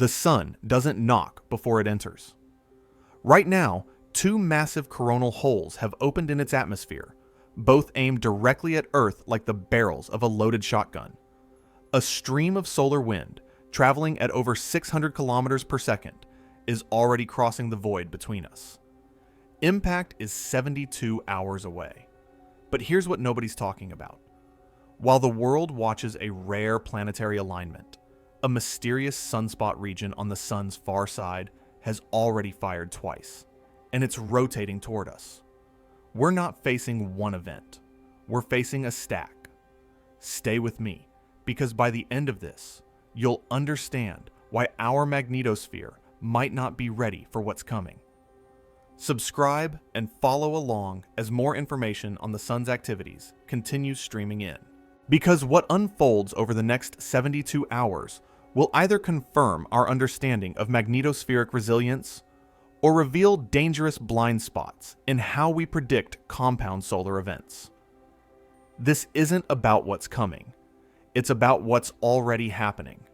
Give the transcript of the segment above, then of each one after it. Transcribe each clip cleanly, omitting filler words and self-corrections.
The sun doesn't knock before it enters. Right now, two massive coronal holes have opened in its atmosphere, both aimed directly at Earth like the barrels of a loaded shotgun. A stream of solar wind, traveling at over 600 kilometers per second, is already crossing the void between us. Impact is 72 hours away. But here's what nobody's talking about. While the world watches a rare planetary alignment, a mysterious sunspot region on the sun's far side has already fired twice, and it's rotating toward us. We're not facing one event. We're facing a stack. Stay with me, because by the end of this, you'll understand why our magnetosphere might not be ready for what's coming. Subscribe and follow along as more information on the sun's activities continues streaming in. Because what unfolds over the next 72 hours will either confirm our understanding of magnetospheric resilience or reveal dangerous blind spots in how we predict compound solar events. This isn't about what's coming. It's about what's already happening.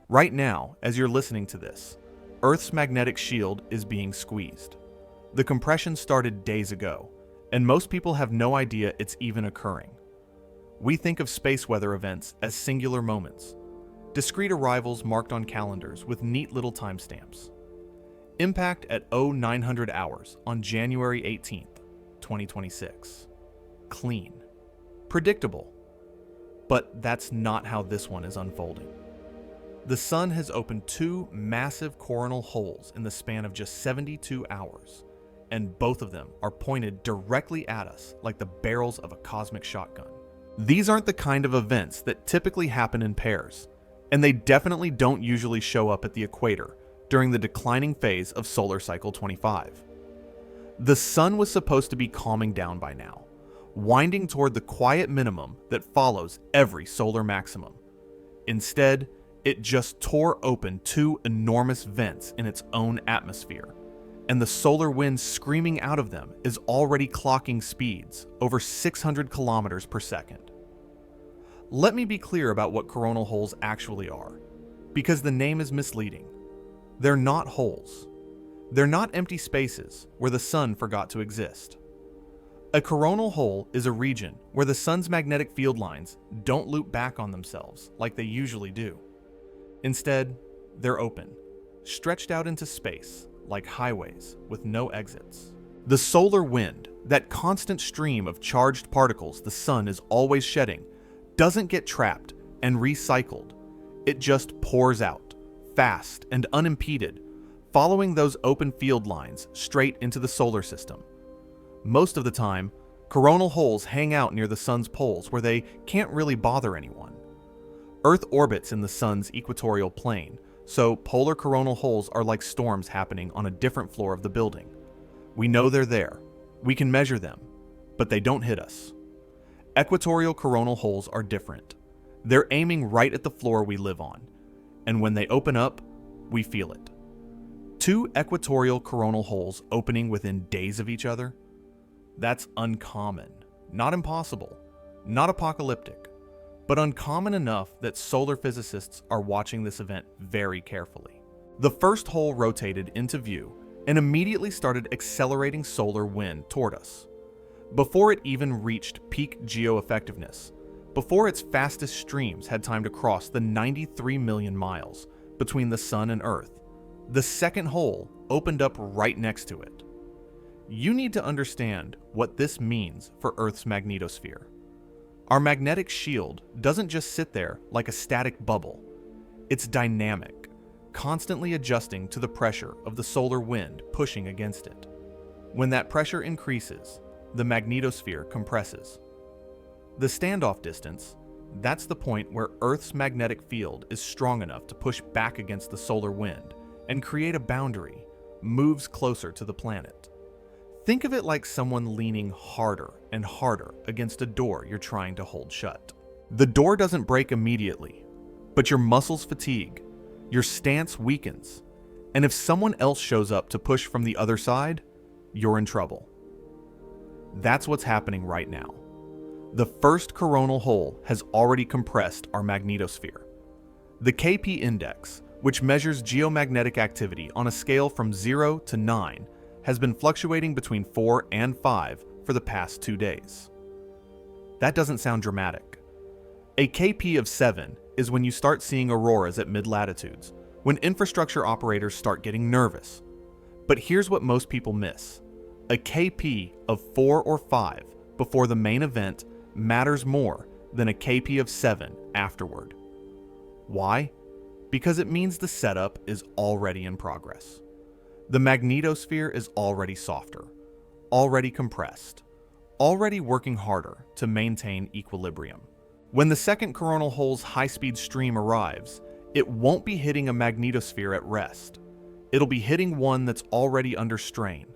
Right now, as you're listening to this, Earth's magnetic shield is being squeezed. The compression started days ago, and most people have no idea it's even occurring. We think of space weather events as singular moments, discrete arrivals marked on calendars with neat little timestamps. Impact at 0900 hours on January 18th, 2026. Clean. Predictable. But that's not how this one is unfolding. The sun has opened two massive coronal holes in the span of just 72 hours, and both of them are pointed directly at us like the barrels of a cosmic shotgun. These aren't the kind of events that typically happen in pairs, and they definitely don't usually show up at the equator during the declining phase of solar cycle 25. The sun was supposed to be calming down by now, winding toward the quiet minimum that follows every solar maximum. Instead, it just tore open two enormous vents in its own atmosphere, and the solar wind screaming out of them is already clocking speeds over 600 kilometers per second. Let me be clear about what coronal holes actually are, because the name is misleading. They're not holes. They're not empty spaces where the sun forgot to exist. A coronal hole is a region where the sun's magnetic field lines don't loop back on themselves like they usually do. Instead, they're open, stretched out into space like highways with no exits. The solar wind, that constant stream of charged particles the sun is always shedding, doesn't get trapped and recycled. It just pours out, fast and unimpeded, following those open field lines straight into the solar system. Most of the time, coronal holes hang out near the sun's poles where they can't really bother anyone. Earth orbits in the sun's equatorial plane, so polar coronal holes are like storms happening on a different floor of the building. We know they're there. We can measure them, but they don't hit us. Equatorial coronal holes are different. They're aiming right at the floor we live on, and when they open up, we feel it. Two equatorial coronal holes opening within days of each other? That's uncommon, not impossible, not apocalyptic, but uncommon enough that solar physicists are watching this event very carefully. The first hole rotated into view and immediately started accelerating solar wind toward us. Before it even reached peak geo-effectiveness, before its fastest streams had time to cross the 93 million miles between the sun and Earth, the second hole opened up right next to it. You need to understand what this means for Earth's magnetosphere. Our magnetic shield doesn't just sit there like a static bubble. It's dynamic, constantly adjusting to the pressure of the solar wind pushing against it. When that pressure increases, the magnetosphere compresses. The standoff distance, that's the point where Earth's magnetic field is strong enough to push back against the solar wind and create a boundary, moves closer to the planet. Think of it like someone leaning harder and harder against a door you're trying to hold shut. The door doesn't break immediately, but your muscles fatigue, your stance weakens, and if someone else shows up to push from the other side, you're in trouble. That's what's happening right now. The first coronal hole has already compressed our magnetosphere. The KP index, which measures geomagnetic activity on a scale from 0 to 9, has been fluctuating between 4 and 5 for the past 2 days. That doesn't sound dramatic. A KP of 7 is when you start seeing auroras at mid-latitudes, when infrastructure operators start getting nervous. But here's what most people miss. A KP of 4 or 5 before the main event matters more than a KP of 7 afterward. Why? Because it means the setup is already in progress. The magnetosphere is already softer, already compressed, already working harder to maintain equilibrium. When the second coronal hole's high-speed stream arrives, it won't be hitting a magnetosphere at rest. It'll be hitting one that's already under strain,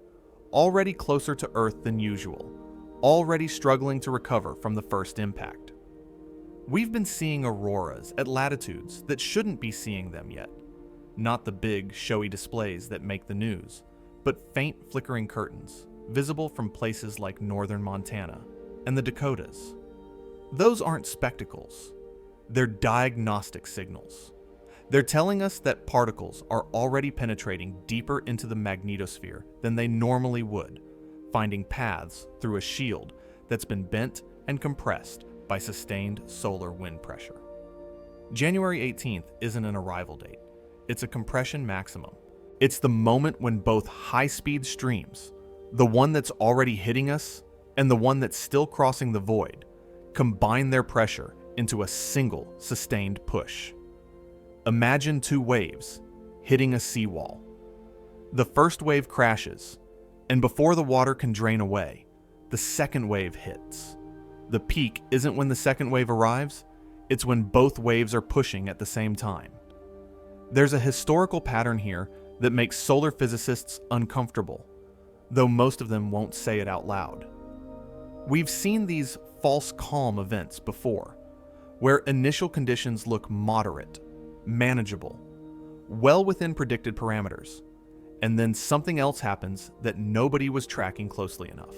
already closer to Earth than usual, already struggling to recover from the first impact. We've been seeing auroras at latitudes that shouldn't be seeing them yet. Not the big, showy displays that make the news, but faint flickering curtains, visible from places like northern Montana and the Dakotas. Those aren't spectacles. They're diagnostic signals. They're telling us that particles are already penetrating deeper into the magnetosphere than they normally would, finding paths through a shield that's been bent and compressed by sustained solar wind pressure. January 18th isn't an arrival date. It's a compression maximum. It's the moment when both high-speed streams, the one that's already hitting us and the one that's still crossing the void, combine their pressure into a single sustained push. Imagine 2 waves hitting a seawall. The first wave crashes, and before the water can drain away, the second wave hits. The peak isn't when the second wave arrives, it's when both waves are pushing at the same time. There's a historical pattern here that makes solar physicists uncomfortable, though most of them won't say it out loud. We've seen these false calm events before, where initial conditions look moderate, manageable, well within predicted parameters, and then something else happens that nobody was tracking closely enough.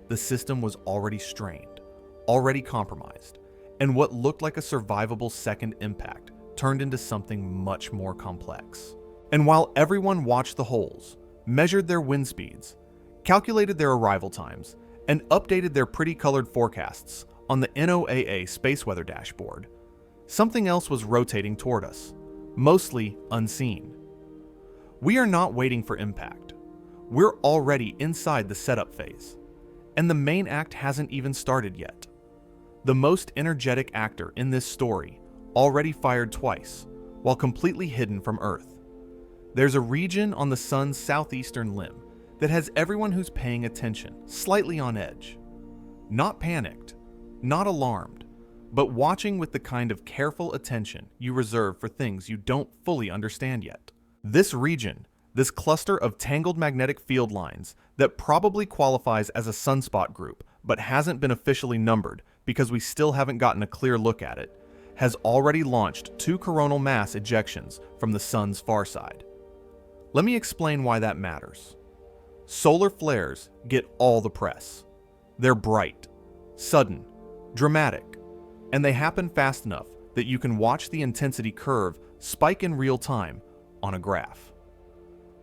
The system was already strained, already compromised, and what looked like a survivable second impact turned into something much more complex. And while everyone watched the holes, measured their wind speeds, calculated their arrival times, and updated their pretty colored forecasts on the NOAA space weather dashboard, something else was rotating toward us, mostly unseen. We are not waiting for impact. We're already inside the setup phase, and the main act hasn't even started yet. The most energetic actor in this story already fired twice, while completely hidden from Earth. There's a region on the sun's southeastern limb that has everyone who's paying attention slightly on edge. Not panicked, not alarmed, but watching with the kind of careful attention you reserve for things you don't fully understand yet. This region, this cluster of tangled magnetic field lines that probably qualifies as a sunspot group but hasn't been officially numbered because we still haven't gotten a clear look at it, has already launched 2 coronal mass ejections from the sun's far side. Let me explain why that matters. Solar flares get all the press. They're bright, sudden, dramatic, and they happen fast enough that you can watch the intensity curve spike in real time on a graph.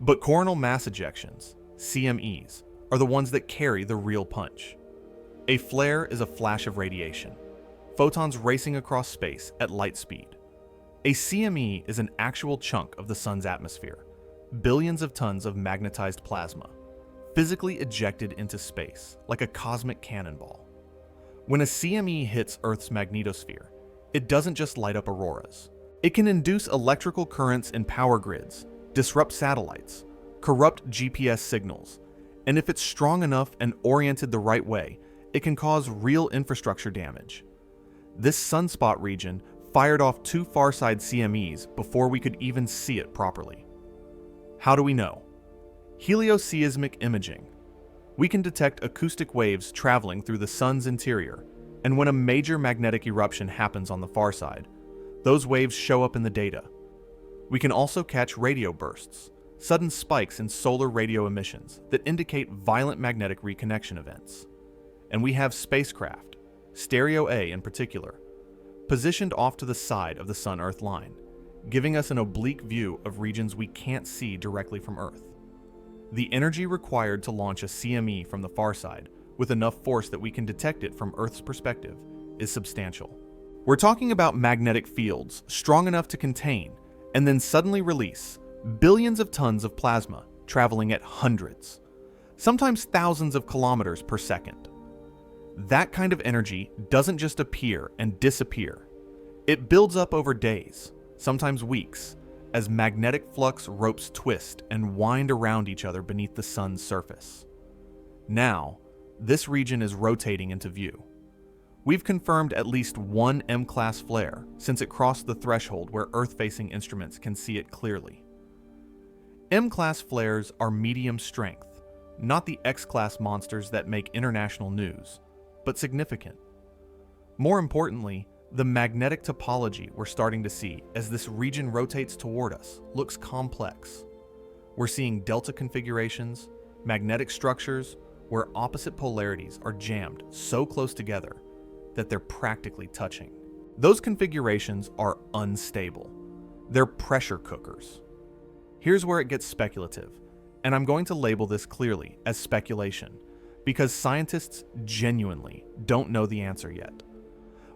But coronal mass ejections, CMEs, are the ones that carry the real punch. A flare is a flash of radiation, photons racing across space at light speed. A CME is an actual chunk of the sun's atmosphere, billions of tons of magnetized plasma, physically ejected into space like a cosmic cannonball. When a CME hits Earth's magnetosphere, it doesn't just light up auroras. It can induce electrical currents in power grids, disrupt satellites, corrupt GPS signals, and if it's strong enough and oriented the right way, it can cause real infrastructure damage. This sunspot region fired off 2 farside CMEs before we could even see it properly. How do we know? Helioseismic imaging. We can detect acoustic waves traveling through the sun's interior, and when a major magnetic eruption happens on the far side, those waves show up in the data. We can also catch radio bursts, sudden spikes in solar radio emissions that indicate violent magnetic reconnection events. And we have spacecraft, Stereo A in particular, positioned off to the side of the Sun-Earth line, giving us an oblique view of regions we can't see directly from Earth. The energy required to launch a CME from the far side, with enough force that we can detect it from Earth's perspective, is substantial. We're talking about magnetic fields strong enough to contain, and then suddenly release, billions of tons of plasma traveling at hundreds, sometimes thousands of kilometers per second. That kind of energy doesn't just appear and disappear. It builds up over days, sometimes weeks, as magnetic flux ropes twist and wind around each other beneath the sun's surface. Now, this region is rotating into view. We've confirmed at least one M-class flare since it crossed the threshold where Earth-facing instruments can see it clearly. M-class flares are medium strength, not the X-class monsters that make international news, but significant. More importantly, the magnetic topology we're starting to see as this region rotates toward us looks complex. We're seeing delta configurations, magnetic structures, where opposite polarities are jammed so close together that they're practically touching. Those configurations are unstable. They're pressure cookers. Here's where it gets speculative, and I'm going to label this clearly as speculation, because scientists genuinely don't know the answer yet.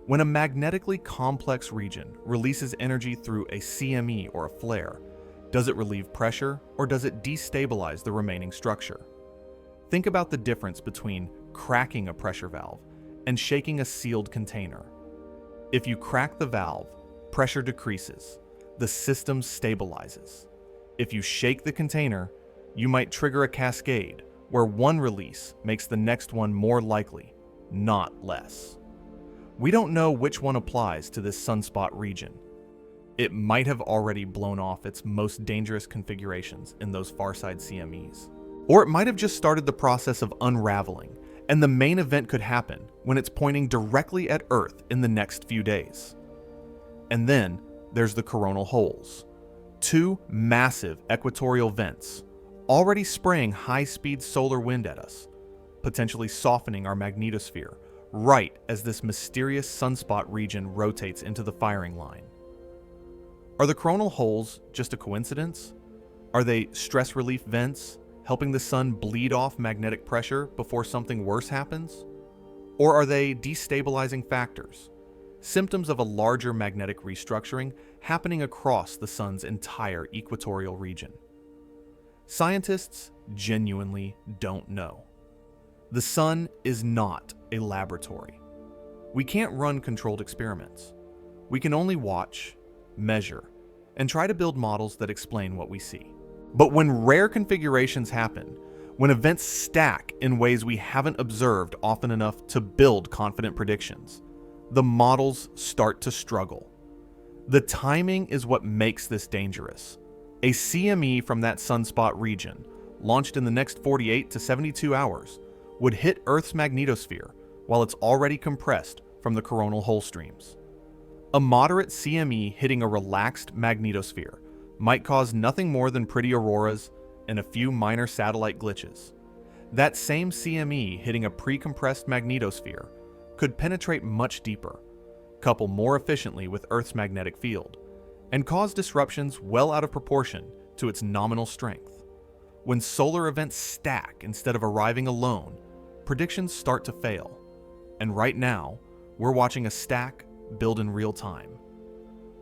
When a magnetically complex region releases energy through a CME or a flare, does it relieve pressure or does it destabilize the remaining structure? Think about the difference between cracking a pressure valve and shaking a sealed container. If you crack the valve, pressure decreases, the system stabilizes. If you shake the container, you might trigger a cascade where one release makes the next one more likely, not less. We don't know which one applies to this sunspot region. It might have already blown off its most dangerous configurations in those farside CMEs. Or it might have just started the process of unraveling, and the main event could happen when it's pointing directly at Earth in the next few days. And then there's the coronal holes. Two massive equatorial vents, already spraying high-speed solar wind at us, potentially softening our magnetosphere, right as this mysterious sunspot region rotates into the firing line. Are the coronal holes just a coincidence? Are they stress relief vents, helping the sun bleed off magnetic pressure before something worse happens? Or are they destabilizing factors, symptoms of a larger magnetic restructuring happening across the sun's entire equatorial region? Scientists genuinely don't know. The sun is not a laboratory. We can't run controlled experiments. We can only watch, measure, and try to build models that explain what we see. But when rare configurations happen, when events stack in ways we haven't observed often enough to build confident predictions, the models start to struggle. The timing is what makes this dangerous. A CME from that sunspot region, launched in the next 48 to 72 hours, would hit Earth's magnetosphere while it's already compressed from the coronal hole streams. A moderate CME hitting a relaxed magnetosphere might cause nothing more than pretty auroras and a few minor satellite glitches. That same CME hitting a pre-compressed magnetosphere could penetrate much deeper, couple more efficiently with Earth's magnetic field, and cause disruptions well out of proportion to its nominal strength. When solar events stack instead of arriving alone, predictions start to fail. And right now, we're watching a stack build in real time.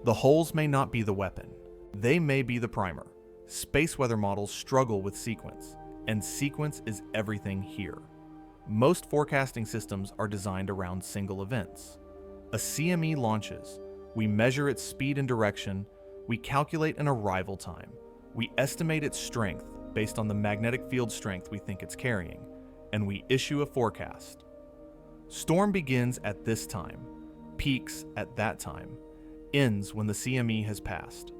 The holes may not be the weapon. They may be the primer. Space weather models struggle with sequence, and sequence is everything here. Most forecasting systems are designed around single events. A CME launches, we measure its speed and direction, we calculate an arrival time, we estimate its strength based on the magnetic field strength we think it's carrying, and we issue a forecast. Storm begins at this time, peaks at that time, ends when the CME has passed.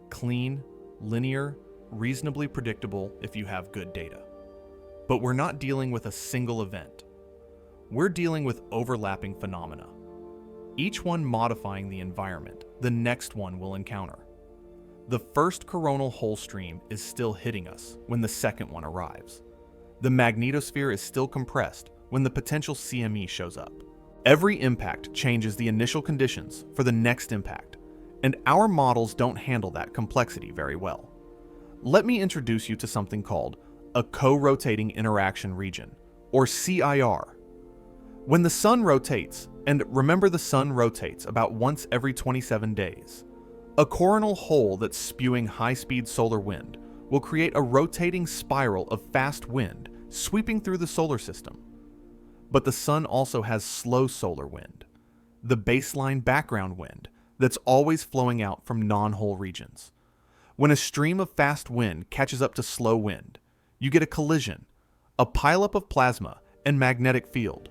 Clean, linear, reasonably predictable if you have good data. But we're not dealing with a single event. We're dealing with overlapping phenomena, each one modifying the environment the next one will encounter. The first coronal hole stream is still hitting us when the second one arrives. The magnetosphere is still compressed when the potential CME shows up. Every impact changes the initial conditions for the next impact, and our models don't handle that complexity very well. Let me introduce you to something called a co-rotating interaction region, or CIR. When the sun rotates, and remember the sun rotates about once every 27 days, a coronal hole that's spewing high-speed solar wind will create a rotating spiral of fast wind sweeping through the solar system. But the sun also has slow solar wind, the baseline background wind that's always flowing out from non-hole regions. When a stream of fast wind catches up to slow wind, you get a collision, a pileup of plasma and magnetic field.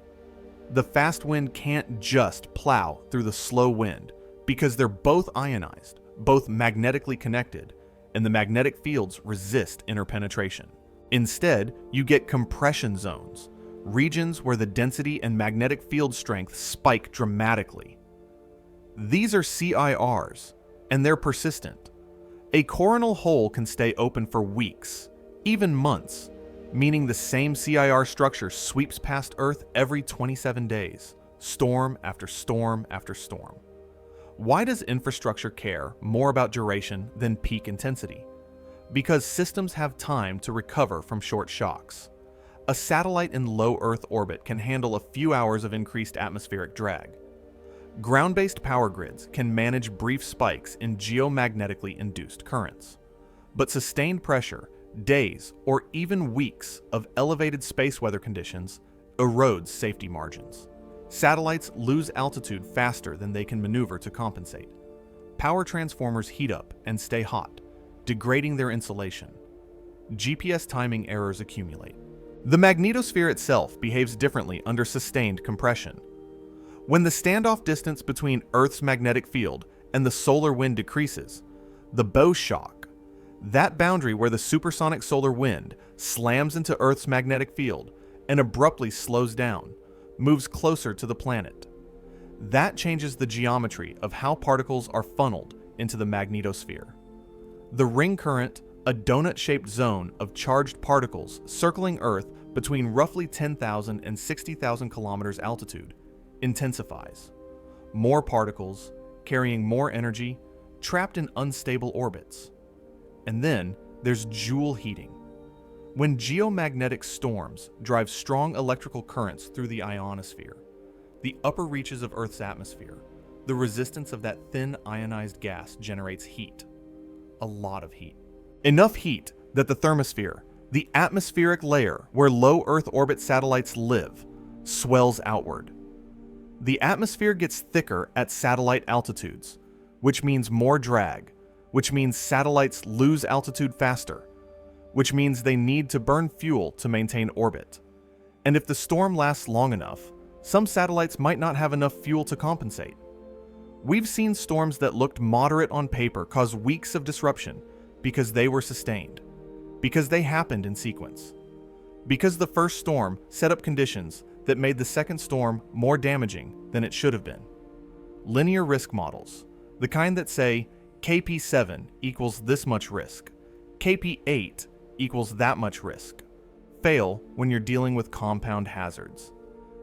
The fast wind can't just plow through the slow wind because they're both ionized, both magnetically connected, and the magnetic fields resist interpenetration. Instead, you get compression zones, regions where the density and magnetic field strength spike dramatically. These are CIRs, and they're persistent. A coronal hole can stay open for weeks, even months, meaning the same CIR structure sweeps past Earth every 27 days, storm after storm after storm. Why does infrastructure care more about duration than peak intensity? Because systems have time to recover from short shocks. A satellite in low Earth orbit can handle a few hours of increased atmospheric drag. Ground-based power grids can manage brief spikes in geomagnetically induced currents. But sustained pressure, days or even weeks of elevated space weather conditions erodes safety margins. Satellites lose altitude faster than they can maneuver to compensate. Power transformers heat up and stay hot, degrading their insulation. GPS timing errors accumulate. The magnetosphere itself behaves differently under sustained compression. When the standoff distance between Earth's magnetic field and the solar wind decreases, the bow shock, that boundary where the supersonic solar wind slams into Earth's magnetic field and abruptly slows down, moves closer to the planet. That changes the geometry of how particles are funneled into the magnetosphere. The ring current, a donut-shaped zone of charged particles circling Earth between roughly 10,000 and 60,000 kilometers altitude, intensifies. More particles, carrying more energy, trapped in unstable orbits. And then there's Joule heating. When geomagnetic storms drive strong electrical currents through the ionosphere, the upper reaches of Earth's atmosphere, the resistance of that thin ionized gas generates heat. A lot of heat. Enough heat that the thermosphere, the atmospheric layer where low Earth orbit satellites live, swells outward. The atmosphere gets thicker at satellite altitudes, which means more drag, which means satellites lose altitude faster, which means they need to burn fuel to maintain orbit. And if the storm lasts long enough, some satellites might not have enough fuel to compensate. We've seen storms that looked moderate on paper cause weeks of disruption because they were sustained, because they happened in sequence, because the first storm set up conditions that made the second storm more damaging than it should have been. Linear risk models, the kind that say KP7 equals this much risk, KP8 equals that much risk, fail when you're dealing with compound hazards.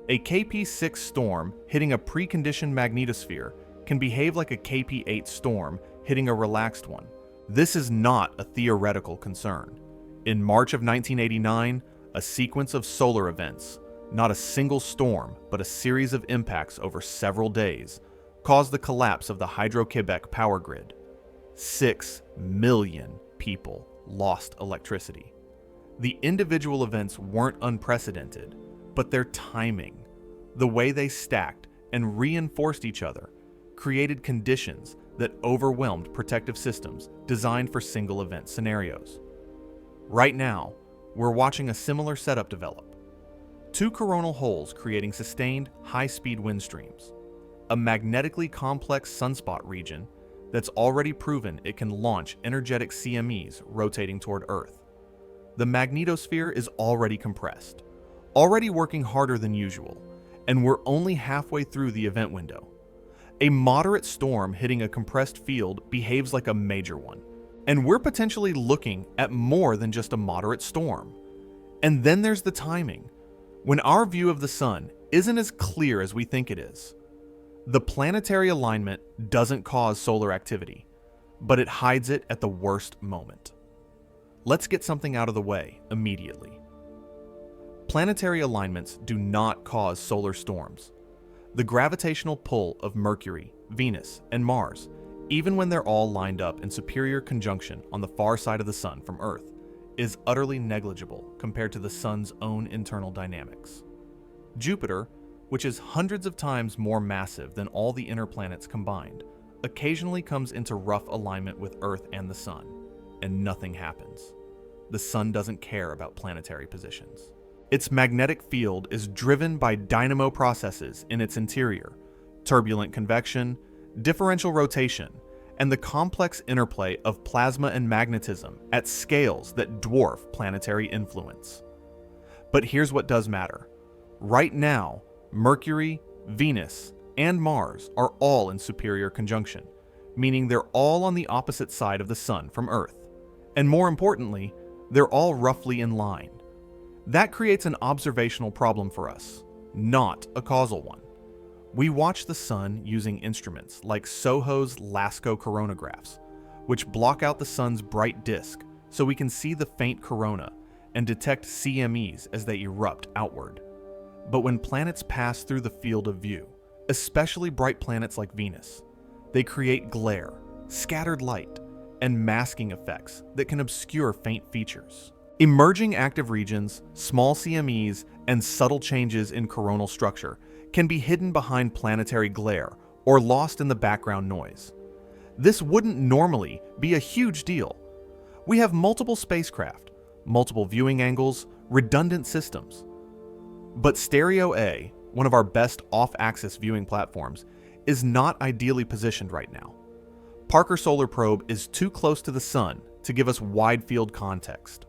A KP6 storm hitting a preconditioned magnetosphere can behave like a KP8 storm hitting a relaxed one. This is not a theoretical concern. In March of 1989, a sequence of solar events, not a single storm, but a series of impacts over several days, caused the collapse of the Hydro-Quebec power grid. 6 million people lost electricity. The individual events weren't unprecedented, but their timing, the way they stacked and reinforced each other, created conditions that overwhelmed protective systems designed for single event scenarios. Right now, we're watching a similar setup develop. 2 coronal holes creating sustained, high-speed wind streams. A magnetically complex sunspot region that's already proven it can launch energetic CMEs rotating toward Earth. The magnetosphere is already compressed, already working harder than usual, and we're only halfway through the event window. A moderate storm hitting a compressed field behaves like a major one, and we're potentially looking at more than just a moderate storm. And then there's the timing. When our view of the sun isn't as clear as we think it is. The planetary alignment doesn't cause solar activity, but it hides it at the worst moment. Let's get something out of the way immediately. Planetary alignments do not cause solar storms. The gravitational pull of Mercury, Venus, and Mars, even when they're all lined up in superior conjunction on the far side of the Sun from Earth, is utterly negligible compared to the Sun's own internal dynamics. Jupiter, which is hundreds of times more massive than all the inner planets combined, occasionally comes into rough alignment with Earth and the Sun, and nothing happens. The Sun doesn't care about planetary positions. Its magnetic field is driven by dynamo processes in its interior, turbulent convection, differential rotation, and the complex interplay of plasma and magnetism at scales that dwarf planetary influence. But here's what does matter. Right now, Mercury, Venus, and Mars are all in superior conjunction, meaning they're all on the opposite side of the Sun from Earth. And more importantly, they're all roughly in line. That creates an observational problem for us, not a causal one. We watch the Sun using instruments like SOHO's LASCO coronagraphs, which block out the Sun's bright disk so we can see the faint corona and detect CMEs as they erupt outward. But when planets pass through the field of view, especially bright planets like Venus, they create glare, scattered light, and masking effects that can obscure faint features. Emerging active regions, small CMEs, and subtle changes in coronal structure can be hidden behind planetary glare or lost in the background noise. This wouldn't normally be a huge deal. We have multiple spacecraft, multiple viewing angles, redundant systems. But Stereo A, one of our best off-axis viewing platforms, is not ideally positioned right now. Parker Solar Probe is too close to the Sun to give us wide-field context.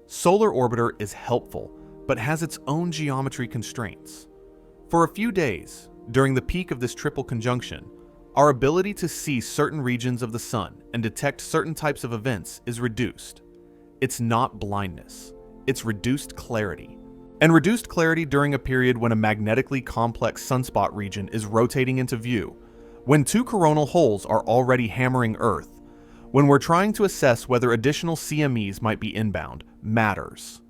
Solar Orbiter is helpful, but has its own geometry constraints. For a few days, during the peak of this triple conjunction, our ability to see certain regions of the Sun and detect certain types of events is reduced. It's not blindness, it's reduced clarity. And reduced clarity during a period when a magnetically complex sunspot region is rotating into view, when two coronal holes are already hammering Earth, when we're trying to assess whether additional CMEs might be inbound, matters.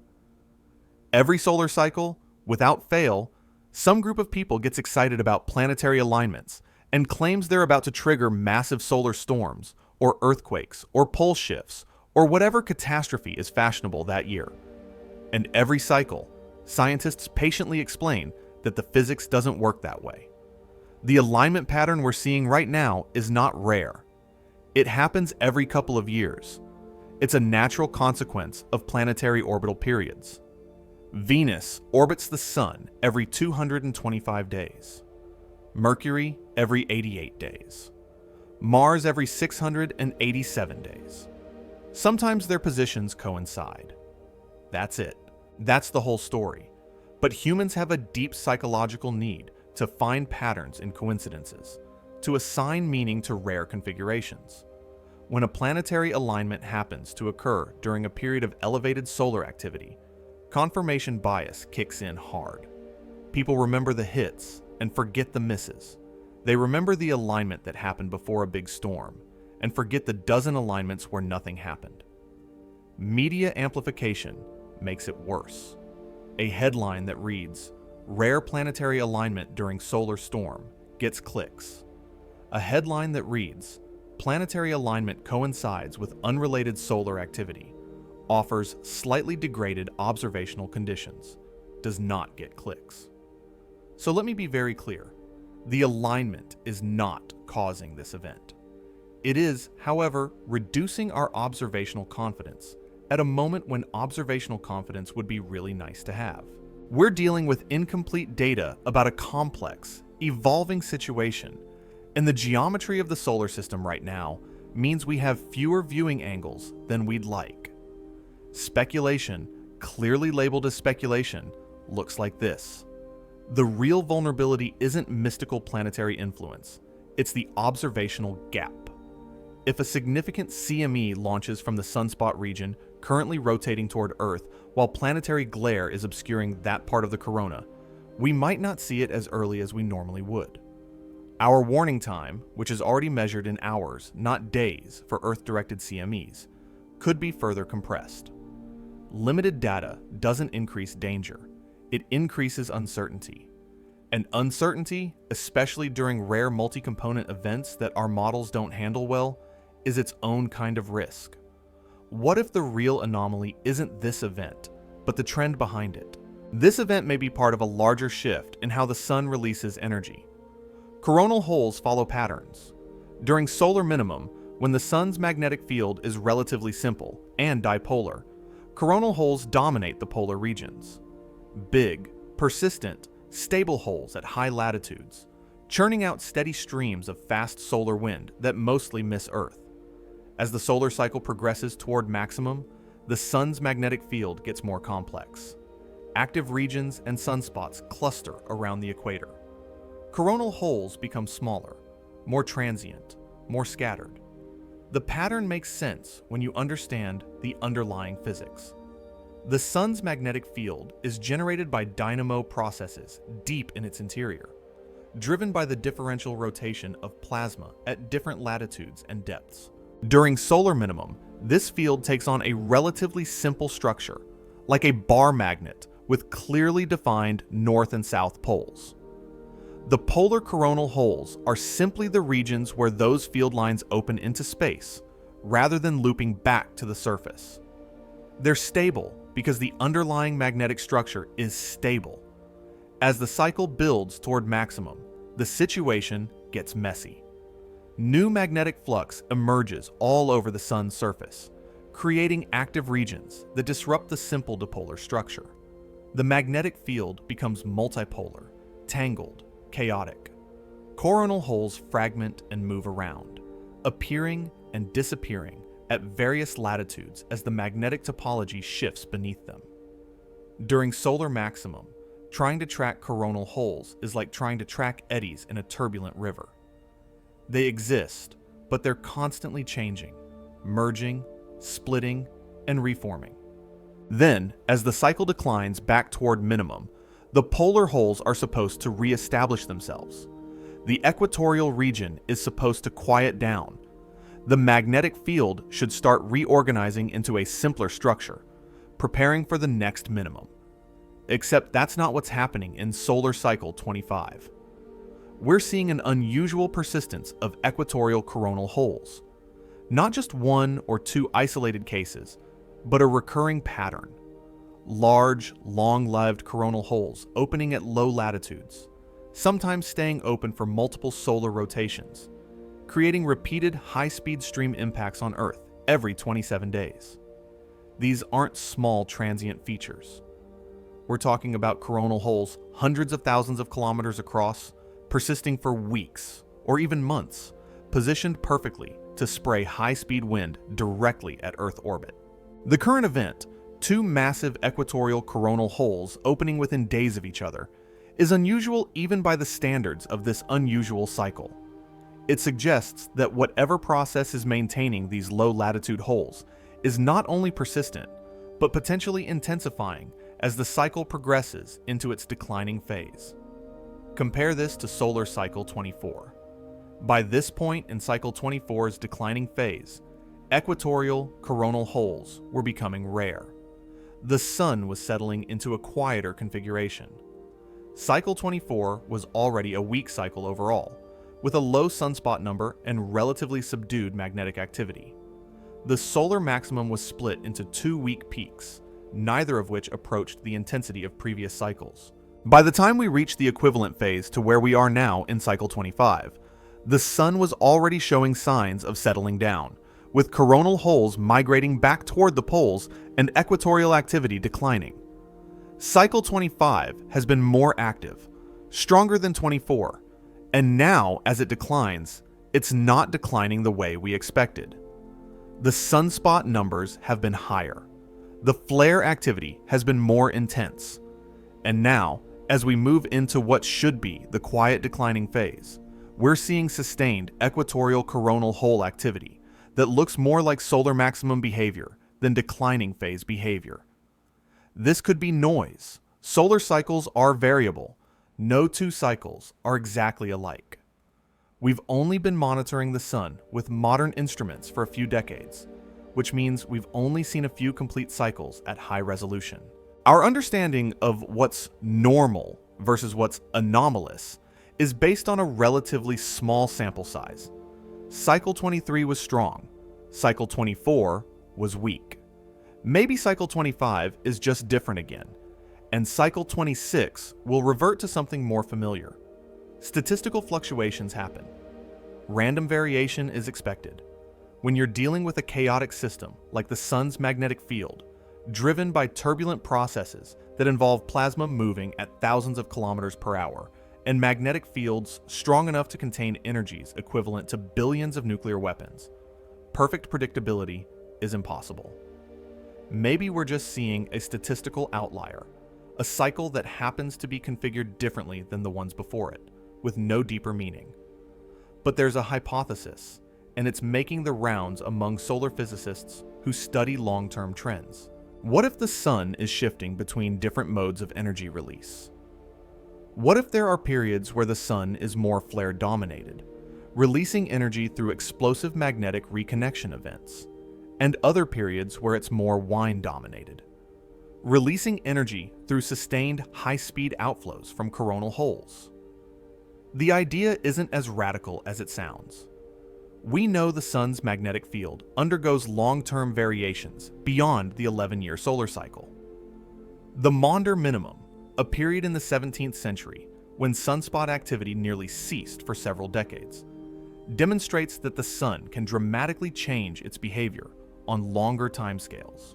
Every solar cycle, without fail, some group of people gets excited about planetary alignments and claims they're about to trigger massive solar storms, or earthquakes, or pole shifts, or whatever catastrophe is fashionable that year. And every cycle, scientists patiently explain that the physics doesn't work that way. The alignment pattern we're seeing right now is not rare. It happens every couple of years. It's a natural consequence of planetary orbital periods. Venus orbits the Sun every 225 days. Mercury every 88 days. Mars every 687 days. Sometimes their positions coincide. That's it. That's the whole story. But humans have a deep psychological need to find patterns in coincidences, to assign meaning to rare configurations. When a planetary alignment happens to occur during a period of elevated solar activity, confirmation bias kicks in hard. People remember the hits and forget the misses. They remember the alignment that happened before a big storm and forget the dozen alignments where nothing happened. Media amplification makes it worse. A headline that reads, "Rare planetary alignment during solar storm," gets clicks. A headline that reads, "Planetary alignment coincides with unrelated solar activity," offers slightly degraded observational conditions, does not get clicks. So let me be very clear. The alignment is not causing this event. It is, however, reducing our observational confidence at a moment when observational confidence would be really nice to have. We're dealing with incomplete data about a complex, evolving situation, and the geometry of the solar system right now means we have fewer viewing angles than we'd like. Speculation, clearly labeled as speculation, looks like this. The real vulnerability isn't mystical planetary influence, it's the observational gap. If a significant CME launches from the sunspot region currently rotating toward Earth while planetary glare is obscuring that part of the corona, we might not see it as early as we normally would. Our warning time, which is already measured in hours, not days, for Earth-directed CMEs, could be further compressed. Limited data doesn't increase danger, it increases uncertainty. And uncertainty, especially during rare multi-component events that our models don't handle well, is its own kind of risk. What if the real anomaly isn't this event, but the trend behind it? This event may be part of a larger shift in how the sun releases energy. Coronal holes follow patterns. During solar minimum, when the sun's magnetic field is relatively simple and dipolar, coronal holes dominate the polar regions. Big, persistent, stable holes at high latitudes, churning out steady streams of fast solar wind that mostly miss Earth. As the solar cycle progresses toward maximum, the sun's magnetic field gets more complex. Active regions and sunspots cluster around the equator. Coronal holes become smaller, more transient, more scattered. The pattern makes sense when you understand the underlying physics. The sun's magnetic field is generated by dynamo processes deep in its interior, driven by the differential rotation of plasma at different latitudes and depths. During solar minimum, this field takes on a relatively simple structure, like a bar magnet with clearly defined north and south poles. The polar coronal holes are simply the regions where those field lines open into space, rather than looping back to the surface. They're stable because the underlying magnetic structure is stable. As the cycle builds toward maximum, the situation gets messy. New magnetic flux emerges all over the sun's surface, creating active regions that disrupt the simple dipolar structure. The magnetic field becomes multipolar, tangled, chaotic. Coronal holes fragment and move around, appearing and disappearing at various latitudes as the magnetic topology shifts beneath them. During solar maximum, trying to track coronal holes is like trying to track eddies in a turbulent river. They exist, but they're constantly changing, merging, splitting, and reforming. Then, as the cycle declines back toward minimum, the polar holes are supposed to re-establish themselves. The equatorial region is supposed to quiet down. The magnetic field should start reorganizing into a simpler structure, preparing for the next minimum. Except that's not what's happening in solar cycle 25. We're seeing an unusual persistence of equatorial coronal holes. Not just one or two isolated cases, but a recurring pattern. Large, long-lived coronal holes opening at low latitudes, sometimes staying open for multiple solar rotations, creating repeated high-speed stream impacts on Earth every 27 days. These aren't small transient features. We're talking about coronal holes hundreds of thousands of kilometers across, persisting for weeks or even months, positioned perfectly to spray high-speed wind directly at Earth orbit. The current event, two massive equatorial coronal holes opening within days of each other, is unusual even by the standards of this unusual cycle. It suggests that whatever process is maintaining these low-latitude holes is not only persistent, but potentially intensifying as the cycle progresses into its declining phase. Compare this to solar cycle 24. By this point in cycle 24's declining phase, equatorial coronal holes were becoming rare. The sun was settling into a quieter configuration. Cycle 24 was already a weak cycle overall, with a low sunspot number and relatively subdued magnetic activity. The solar maximum was split into two weak peaks, neither of which approached the intensity of previous cycles. By the time we reached the equivalent phase to where we are now in cycle 25, the sun was already showing signs of settling down, with coronal holes migrating back toward the poles and equatorial activity declining. Cycle 25 has been more active, stronger than 24, and now, as it declines, it's not declining the way we expected. The sunspot numbers have been higher. The flare activity has been more intense. And now, as we move into what should be the quiet declining phase, we're seeing sustained equatorial coronal hole activity that looks more like solar maximum behavior than declining phase behavior. This could be noise. Solar cycles are variable. No two cycles are exactly alike. We've only been monitoring the sun with modern instruments for a few decades, which means we've only seen a few complete cycles at high resolution. Our understanding of what's normal versus what's anomalous is based on a relatively small sample size. Cycle 23 was strong, cycle 24 was weak. Maybe cycle 25 is just different again, and cycle 26 will revert to something more familiar. Statistical fluctuations happen. Random variation is expected. When you're dealing with a chaotic system like the sun's magnetic field, driven by turbulent processes that involve plasma moving at thousands of kilometers per hour, and magnetic fields strong enough to contain energies equivalent to billions of nuclear weapons, perfect predictability is impossible. Maybe we're just seeing a statistical outlier, a cycle that happens to be configured differently than the ones before it, with no deeper meaning. But there's a hypothesis, and it's making the rounds among solar physicists who study long-term trends. What if the sun is shifting between different modes of energy release? What if there are periods where the sun is more flare-dominated, releasing energy through explosive magnetic reconnection events, and other periods where it's more wind-dominated, releasing energy through sustained high-speed outflows from coronal holes? The idea isn't as radical as it sounds. We know the sun's magnetic field undergoes long-term variations beyond the 11-year solar cycle. The Maunder minimum, a period in the 17th century when sunspot activity nearly ceased for several decades, demonstrates that the sun can dramatically change its behavior on longer timescales.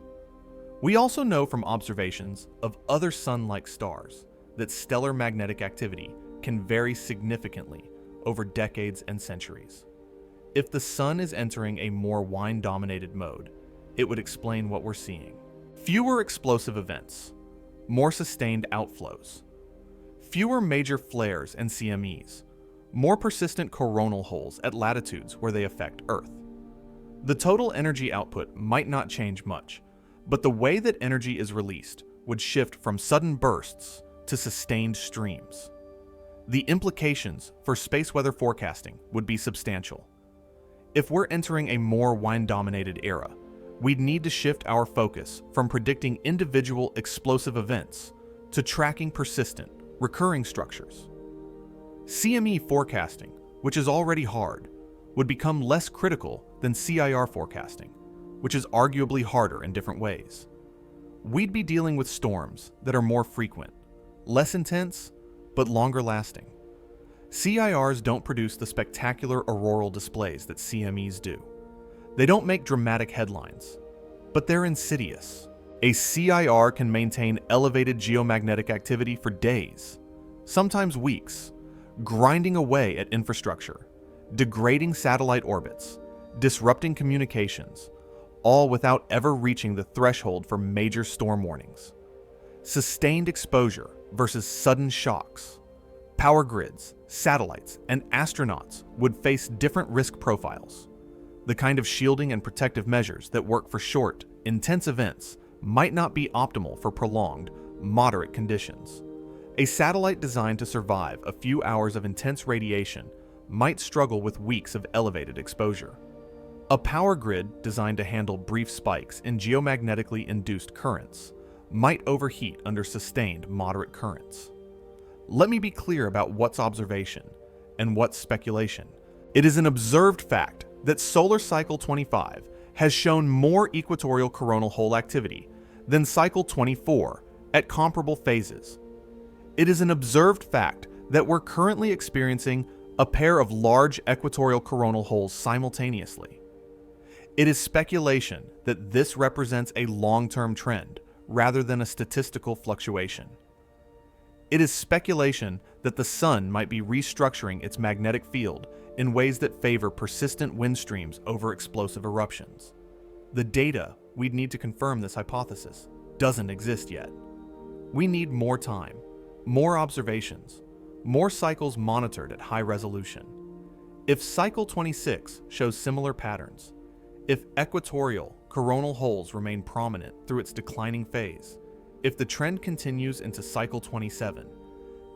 We also know from observations of other sun-like stars that stellar magnetic activity can vary significantly over decades and centuries. If the sun is entering a more wind-dominated mode, it would explain what we're seeing. Fewer explosive events, more sustained outflows, fewer major flares and CMEs, more persistent coronal holes at latitudes where they affect Earth. The total energy output might not change much, but the way that energy is released would shift from sudden bursts to sustained streams. The implications for space weather forecasting would be substantial. If we're entering a more wind-dominated era, we'd need to shift our focus from predicting individual explosive events to tracking persistent, recurring structures. CME forecasting, which is already hard, would become less critical than CIR forecasting, which is arguably harder in different ways. We'd be dealing with storms that are more frequent, less intense, but longer lasting. CIRs don't produce the spectacular auroral displays that CMEs do. They don't make dramatic headlines, but they're insidious. A CIR can maintain elevated geomagnetic activity for days, sometimes weeks, grinding away at infrastructure, degrading satellite orbits, disrupting communications, all without ever reaching the threshold for major storm warnings. Sustained exposure versus sudden shocks. Power grids, satellites, and astronauts would face different risk profiles. The kind of shielding and protective measures that work for short, intense events might not be optimal for prolonged, moderate conditions. A satellite designed to survive a few hours of intense radiation might struggle with weeks of elevated exposure. A power grid designed to handle brief spikes in geomagnetically induced currents might overheat under sustained moderate currents. Let me be clear about what's observation and what's speculation. It is an observed fact that solar cycle 25 has shown more equatorial coronal hole activity than cycle 24 at comparable phases. It is an observed fact that we're currently experiencing a pair of large equatorial coronal holes simultaneously. It is speculation that this represents a long-term trend rather than a statistical fluctuation. It is speculation that the sun might be restructuring its magnetic field in ways that favor persistent wind streams over explosive eruptions. The data we'd need to confirm this hypothesis doesn't exist yet. We need more time, more observations, more cycles monitored at high resolution. If cycle 26 shows similar patterns, if equatorial coronal holes remain prominent through its declining phase, if the trend continues into cycle 27,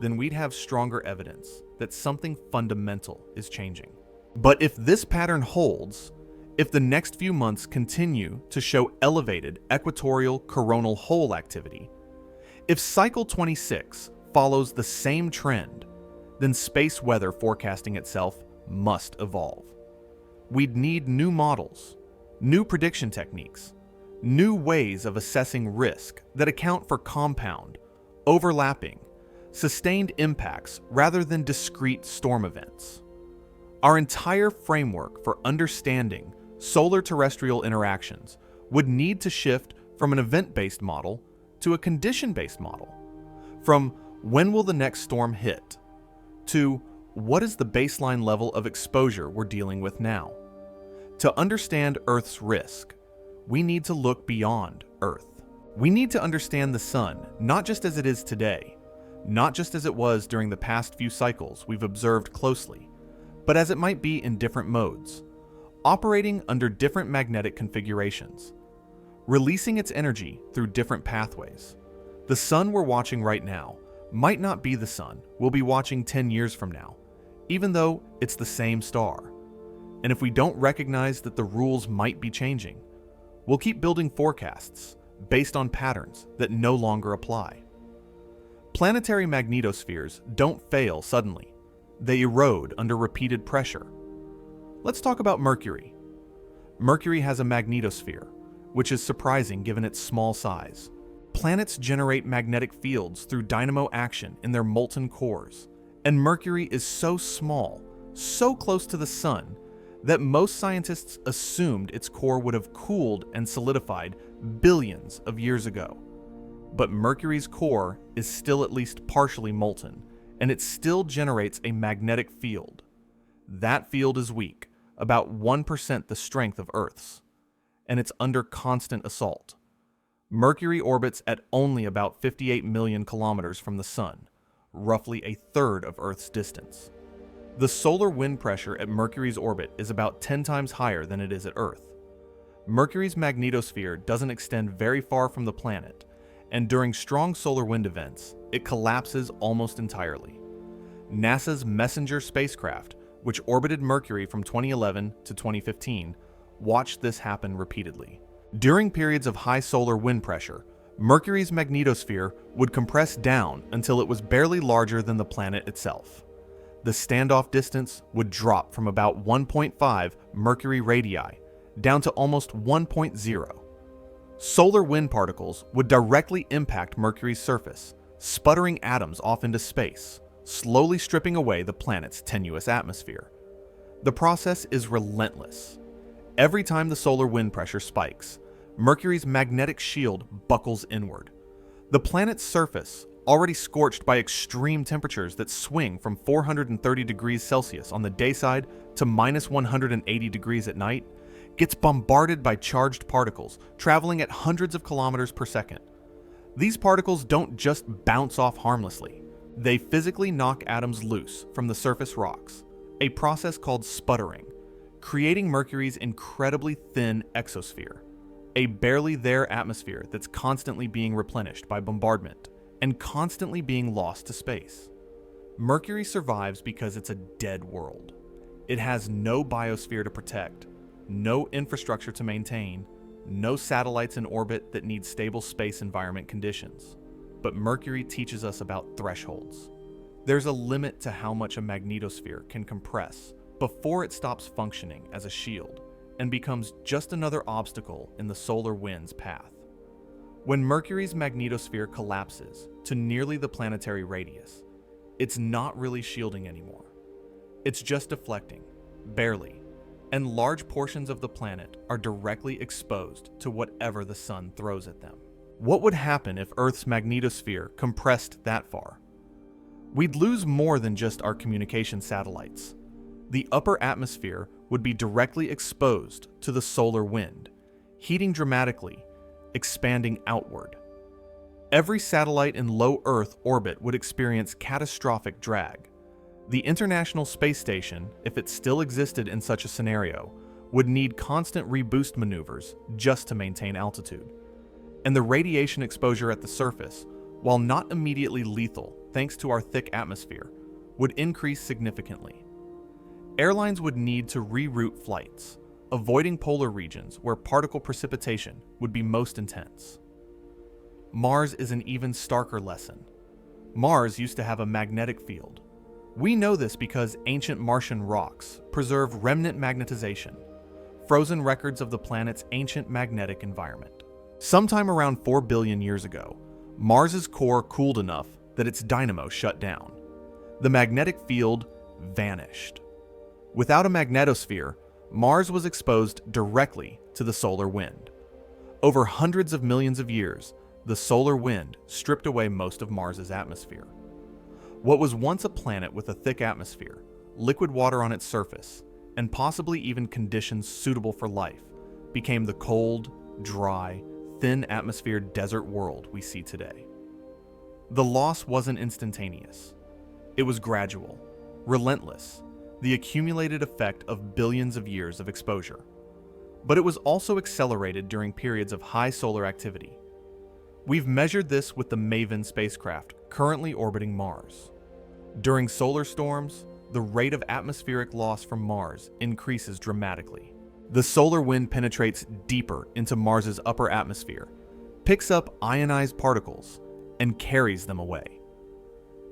then we'd have stronger evidence that something fundamental is changing. But if this pattern holds, if the next few months continue to show elevated equatorial coronal hole activity, if cycle 26 follows the same trend, then space weather forecasting itself must evolve. We'd need new models, new prediction techniques, new ways of assessing risk that account for compound, overlapping, sustained impacts rather than discrete storm events. Our entire framework for understanding solar-terrestrial interactions would need to shift from an event-based model to a condition-based model, from when will the next storm hit, to what is the baseline level of exposure we're dealing with now. To understand Earth's risk, we need to look beyond Earth. We need to understand the Sun not just as it is today, not just as it was during the past few cycles we've observed closely, but as it might be in different modes, operating under different magnetic configurations, releasing its energy through different pathways. The Sun we're watching right now might not be the Sun we'll be watching 10 years from now, even though it's the same star. And if we don't recognize that the rules might be changing, we'll keep building forecasts based on patterns that no longer apply. Planetary magnetospheres don't fail suddenly. They erode under repeated pressure. Let's talk about Mercury. Mercury has a magnetosphere, which is surprising given its small size. Planets generate magnetic fields through dynamo action in their molten cores, and Mercury is so small, so close to the Sun, that most scientists assumed its core would have cooled and solidified billions of years ago. But Mercury's core is still at least partially molten, and it still generates a magnetic field. That field is weak, about 1% the strength of Earth's, and it's under constant assault. Mercury orbits at only about 58 million kilometers from the Sun, roughly a third of Earth's distance. The solar wind pressure at Mercury's orbit is about 10 times higher than it is at Earth. Mercury's magnetosphere doesn't extend very far from the planet, and during strong solar wind events, it collapses almost entirely. NASA's Messenger spacecraft, which orbited Mercury from 2011 to 2015, watched this happen repeatedly. During periods of high solar wind pressure, Mercury's magnetosphere would compress down until it was barely larger than the planet itself. The standoff distance would drop from about 1.5 Mercury radii down to almost 1.0. Solar wind particles would directly impact Mercury's surface, sputtering atoms off into space, slowly stripping away the planet's tenuous atmosphere. The process is relentless. Every time the solar wind pressure spikes, Mercury's magnetic shield buckles inward. The planet's surface, already scorched by extreme temperatures that swing from 430 degrees Celsius on the dayside to minus 180 degrees at night, gets bombarded by charged particles traveling at hundreds of kilometers per second. These particles don't just bounce off harmlessly. They physically knock atoms loose from the surface rocks, a process called sputtering, creating Mercury's incredibly thin exosphere, a barely there atmosphere that's constantly being replenished by bombardment and constantly being lost to space. Mercury survives because it's a dead world. It has no biosphere to protect, no infrastructure to maintain, no satellites in orbit that need stable space environment conditions. But Mercury teaches us about thresholds. There's a limit to how much a magnetosphere can compress before it stops functioning as a shield and becomes just another obstacle in the solar wind's path. When Mercury's magnetosphere collapses to nearly the planetary radius, it's not really shielding anymore. It's just deflecting, barely, and large portions of the planet are directly exposed to whatever the Sun throws at them. What would happen if Earth's magnetosphere compressed that far? We'd lose more than just our communication satellites. The upper atmosphere would be directly exposed to the solar wind, heating dramatically, expanding outward. Every satellite in low Earth orbit would experience catastrophic drag. The International Space Station, if it still existed in such a scenario, would need constant reboost maneuvers just to maintain altitude. And the radiation exposure at the surface, while not immediately lethal thanks to our thick atmosphere, would increase significantly. Airlines would need to reroute flights, avoiding polar regions where particle precipitation would be most intense. Mars is an even starker lesson. Mars used to have a magnetic field. We know this because ancient Martian rocks preserve remnant magnetization, frozen records of the planet's ancient magnetic environment. Sometime around 4 billion years ago, Mars's core cooled enough that its dynamo shut down. The magnetic field vanished. Without a magnetosphere, Mars was exposed directly to the solar wind. Over hundreds of millions of years, the solar wind stripped away most of Mars's atmosphere. What was once a planet with a thick atmosphere, liquid water on its surface, and possibly even conditions suitable for life, became the cold, dry, thin atmosphere desert world we see today. The loss wasn't instantaneous. It was gradual, relentless, the accumulated effect of billions of years of exposure. But it was also accelerated during periods of high solar activity. We've measured this with the MAVEN spacecraft currently orbiting Mars. During solar storms, the rate of atmospheric loss from Mars increases dramatically. The solar wind penetrates deeper into Mars's upper atmosphere, picks up ionized particles, and carries them away.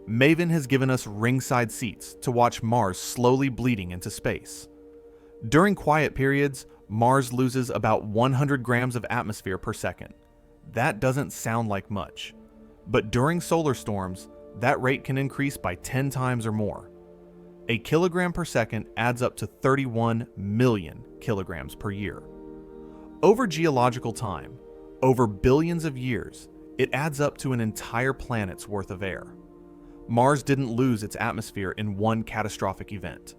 MAVEN has given us ringside seats to watch Mars slowly bleeding into space. During quiet periods, Mars loses about 100 grams of atmosphere per second. That doesn't sound like much, but during solar storms, that rate can increase by 10 times or more. A kilogram per second adds up to 31 million kilograms per year. Over geological time, over billions of years, it adds up to an entire planet's worth of air. Mars didn't lose its atmosphere in one catastrophic event.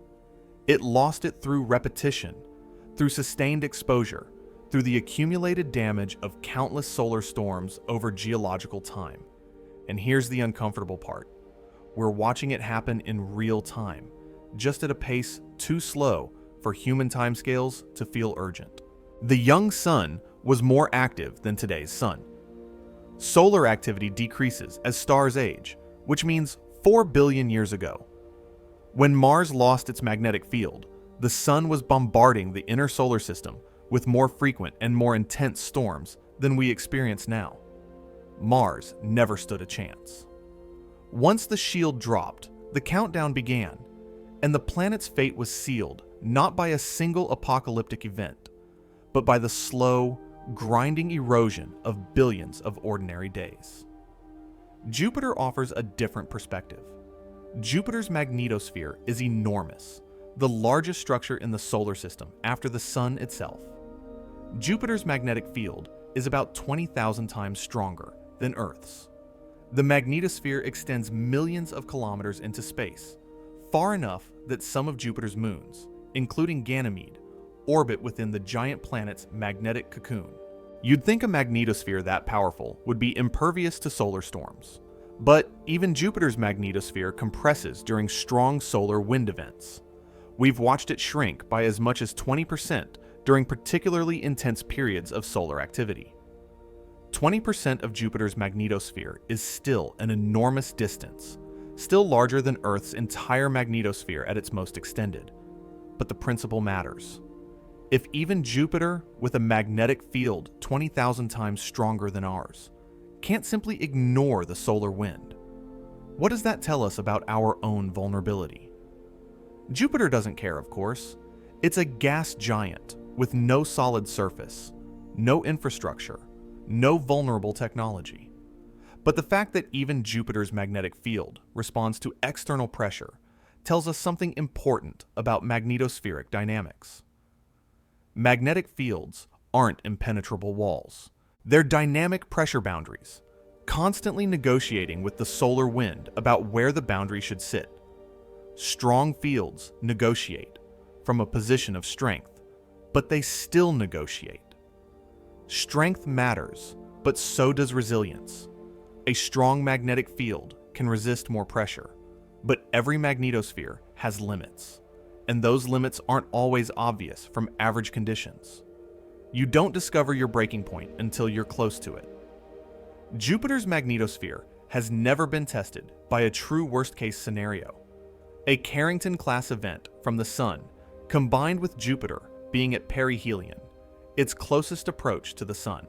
It lost it through repetition, through sustained exposure, through the accumulated damage of countless solar storms over geological time. And here's the uncomfortable part. We're watching it happen in real time, just at a pace too slow for human timescales to feel urgent. The young sun was more active than today's sun. Solar activity decreases as stars age, which means 4 billion years ago. When Mars lost its magnetic field, the sun was bombarding the inner solar system with more frequent and more intense storms than we experience now. Mars never stood a chance. Once the shield dropped, the countdown began, and the planet's fate was sealed not by a single apocalyptic event, but by the slow, grinding erosion of billions of ordinary days. Jupiter offers a different perspective. Jupiter's magnetosphere is enormous, the largest structure in the solar system after the Sun itself. Jupiter's magnetic field is about 20,000 times stronger than Earth's. The magnetosphere extends millions of kilometers into space, far enough that some of Jupiter's moons, including Ganymede, orbit within the giant planet's magnetic cocoon. You'd think a magnetosphere that powerful would be impervious to solar storms, but even Jupiter's magnetosphere compresses during strong solar wind events. We've watched it shrink by as much as 20% during particularly intense periods of solar activity. 20% of Jupiter's magnetosphere is still an enormous distance, still larger than Earth's entire magnetosphere at its most extended. But the principle matters. If even Jupiter, with a magnetic field 20,000 times stronger than ours, can't simply ignore the solar wind, what does that tell us about our own vulnerability? Jupiter doesn't care, of course. It's a gas giant with no solid surface, no infrastructure, no vulnerable technology. But the fact that even Jupiter's magnetic field responds to external pressure tells us something important about magnetospheric dynamics. Magnetic fields aren't impenetrable walls. They're dynamic pressure boundaries, constantly negotiating with the solar wind about where the boundary should sit. Strong fields negotiate from a position of strength, but they still negotiate. Strength matters, but so does resilience. A strong magnetic field can resist more pressure, but every magnetosphere has limits, and those limits aren't always obvious from average conditions. You don't discover your breaking point until you're close to it. Jupiter's magnetosphere has never been tested by a true worst-case scenario. a Carrington-class event from the Sun, combined with Jupiter being at perihelion, its closest approach to the Sun.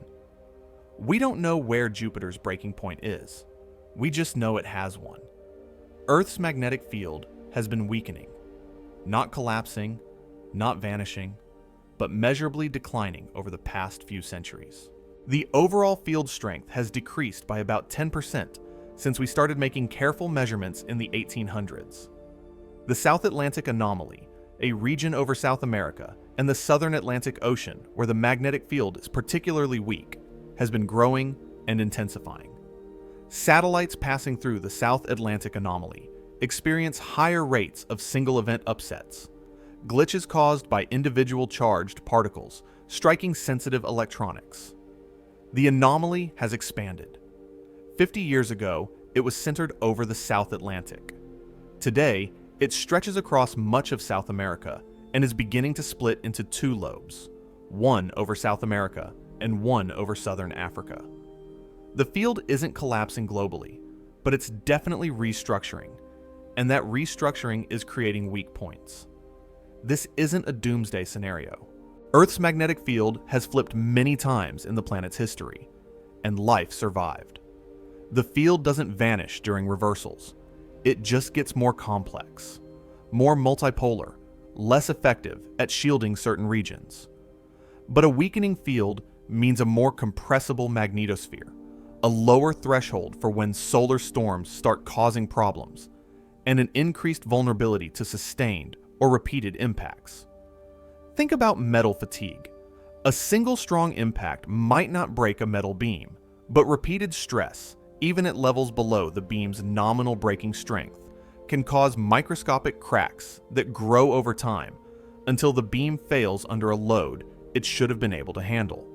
We don't know where Jupiter's breaking point is. We just know it has one. Earth's magnetic field has been weakening, not collapsing, not vanishing, but measurably declining over the past few centuries. The overall field strength has decreased by about 10% since we started making careful measurements in the 1800s. The South Atlantic anomaly, a region over South America, and the Southern Atlantic Ocean, where the magnetic field is particularly weak, has been growing and intensifying. Satellites passing through the South Atlantic anomaly experience higher rates of single-event upsets, glitches caused by individual charged particles striking sensitive electronics. The anomaly has expanded. 50 years ago, it was centered over the South Atlantic. Today, it stretches across much of South America and is beginning to split into two lobes, one over South America and one over Southern Africa. The field isn't collapsing globally, but it's definitely restructuring, and that restructuring is creating weak points. This isn't a doomsday scenario. Earth's magnetic field has flipped many times in the planet's history, and life survived. The field doesn't vanish during reversals. It just gets more complex, more multipolar, less effective at shielding certain regions. But a weakening field means a more compressible magnetosphere, a lower threshold for when solar storms start causing problems, and an increased vulnerability to sustained or repeated impacts. Think about metal fatigue. A single strong impact might not break a metal beam, but repeated stress, even at levels below the beam's nominal breaking strength, can cause microscopic cracks that grow over time until the beam fails under a load it should have been able to handle.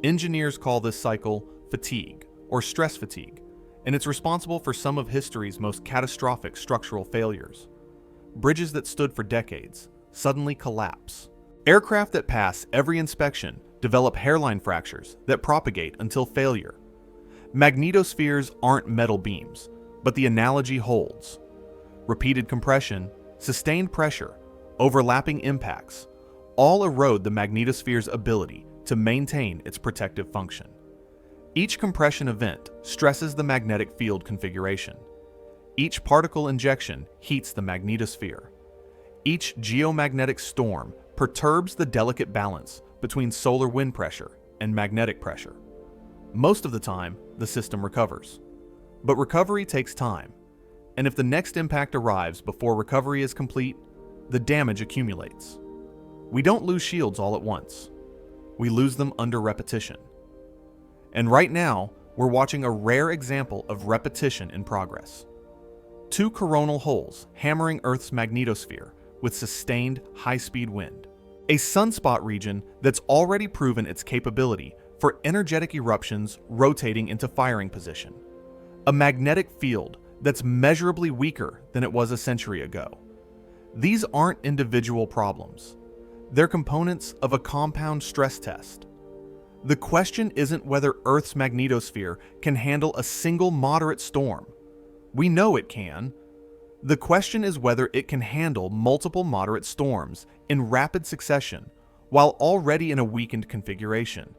Engineers call this cycle fatigue or stress fatigue, and it's responsible for some of history's most catastrophic structural failures. Bridges that stood for decades suddenly collapse. Aircraft that pass every inspection develop hairline fractures that propagate until failure. Magnetospheres aren't metal beams, but the analogy holds. Repeated compression, sustained pressure, overlapping impacts, all erode the magnetosphere's ability to maintain its protective function. Each compression event stresses the magnetic field configuration. Each particle injection heats the magnetosphere. Each geomagnetic storm perturbs the delicate balance between solar wind pressure and magnetic pressure. Most of the time, the system recovers. But recovery takes time, and if the next impact arrives before recovery is complete, the damage accumulates. We don't lose shields all at once. We lose them under repetition. And right now, we're watching a rare example of repetition in progress. Two coronal holes hammering Earth's magnetosphere with sustained high-speed wind. A sunspot region that's already proven its capability for energetic eruptions rotating into firing position. A magnetic field that's measurably weaker than it was a century ago. These aren't individual problems. They're components of a compound stress test. The question isn't whether Earth's magnetosphere can handle a single moderate storm. We know it can. The question is whether it can handle multiple moderate storms in rapid succession while already in a weakened configuration,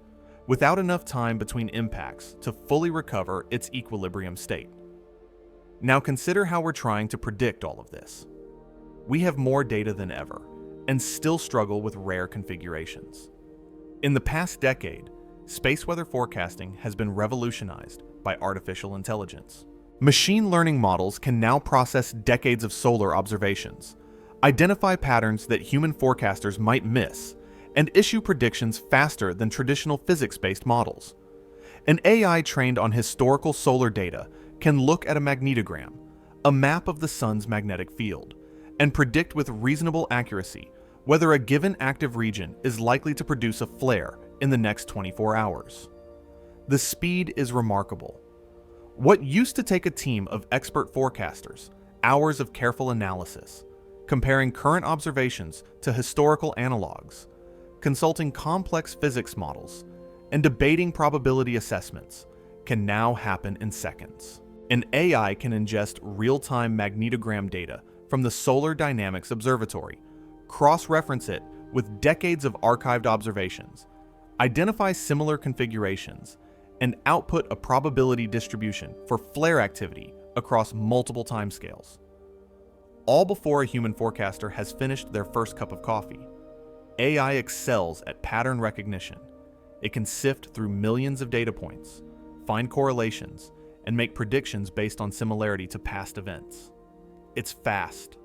without enough time between impacts to fully recover its equilibrium state. Now consider how we're trying to predict all of this. We have more data than ever, and still struggle with rare configurations. In the past decade, space weather forecasting has been revolutionized by artificial intelligence. Machine learning models can now process decades of solar observations, identify patterns that human forecasters might miss, and issue predictions faster than traditional physics-based models. An AI trained on historical solar data can look at a magnetogram, a map of the sun's magnetic field, and predict with reasonable accuracy whether a given active region is likely to produce a flare in the next 24 hours. The speed is remarkable. What used to take a team of expert forecasters hours of careful analysis, comparing current observations to historical analogs, consulting complex physics models, and debating probability assessments, can now happen in seconds. An AI can ingest real-time magnetogram data from the Solar Dynamics Observatory, cross-reference it with decades of archived observations, identify similar configurations, and output a probability distribution for flare activity across multiple timescales. All before a human forecaster has finished their first cup of coffee. AI excels at pattern recognition. It can sift through millions of data points, find correlations, and make predictions based on similarity to past events. It's fast,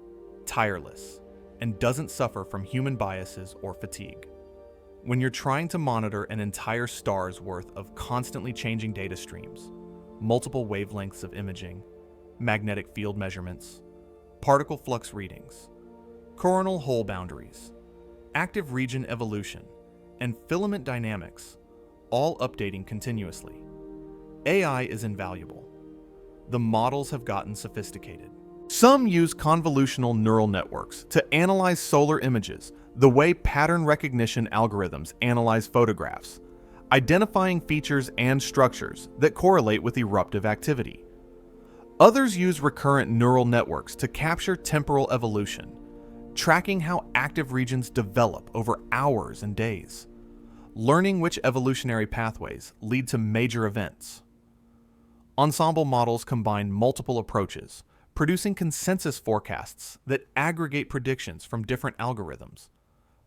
tireless, and doesn't suffer from human biases or fatigue. When you're trying to monitor an entire star's worth of constantly changing data streams, multiple wavelengths of imaging, magnetic field measurements, particle flux readings, coronal hole boundaries, active region evolution, and filament dynamics, all updating continuously, AI is invaluable. The models have gotten sophisticated. Some use convolutional neural networks to analyze solar images the way pattern recognition algorithms analyze photographs, identifying features and structures that correlate with eruptive activity. Others use recurrent neural networks to capture temporal evolution, tracking how active regions develop over hours and days, learning which evolutionary pathways lead to major events. Ensemble models combine multiple approaches, producing consensus forecasts that aggregate predictions from different algorithms.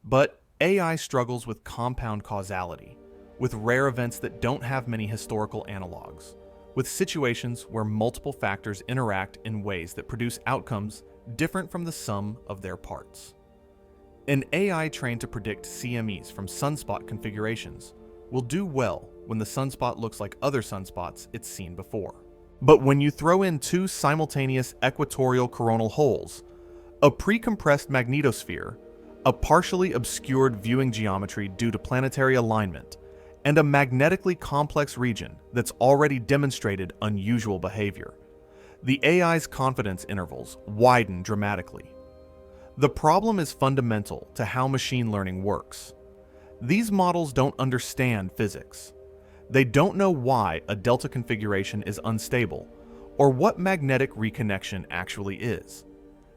But AI struggles with compound causality, with rare events that don't have many historical analogs, with situations where multiple factors interact in ways that produce outcomes different from the sum of their parts. An AI trained to predict CMEs from sunspot configurations will do well when the sunspot looks like other sunspots it's seen before. But when you throw in two simultaneous equatorial coronal holes, a pre-compressed magnetosphere, a partially obscured viewing geometry due to planetary alignment, and a magnetically complex region that's already demonstrated unusual behavior, the AI's confidence intervals widen dramatically. The problem is fundamental to how machine learning works. These models don't understand physics. They don't know why a delta configuration is unstable, or what magnetic reconnection actually is.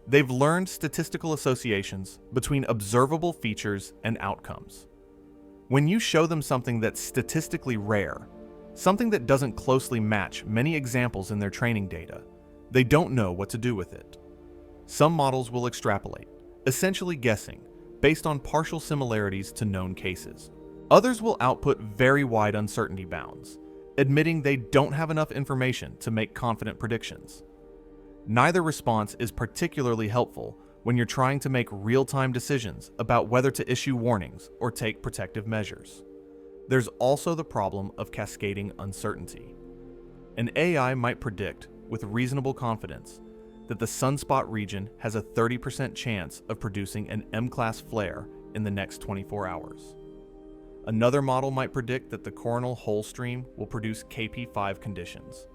They've learned statistical associations between observable features and outcomes. When you show them something that's statistically rare, something that doesn't closely match many examples in their training data, they don't know what to do with it. Some models will extrapolate, essentially guessing, based on partial similarities to known cases. Others will output very wide uncertainty bounds, admitting they don't have enough information to make confident predictions. Neither response is particularly helpful when you're trying to make real-time decisions about whether to issue warnings or take protective measures. There's also the problem of cascading uncertainty. An AI might predict, with reasonable confidence, that the sunspot region has a 30% chance of producing an M-class flare in the next 24 hours. Another model might predict that the coronal hole stream will produce KP5 conditions.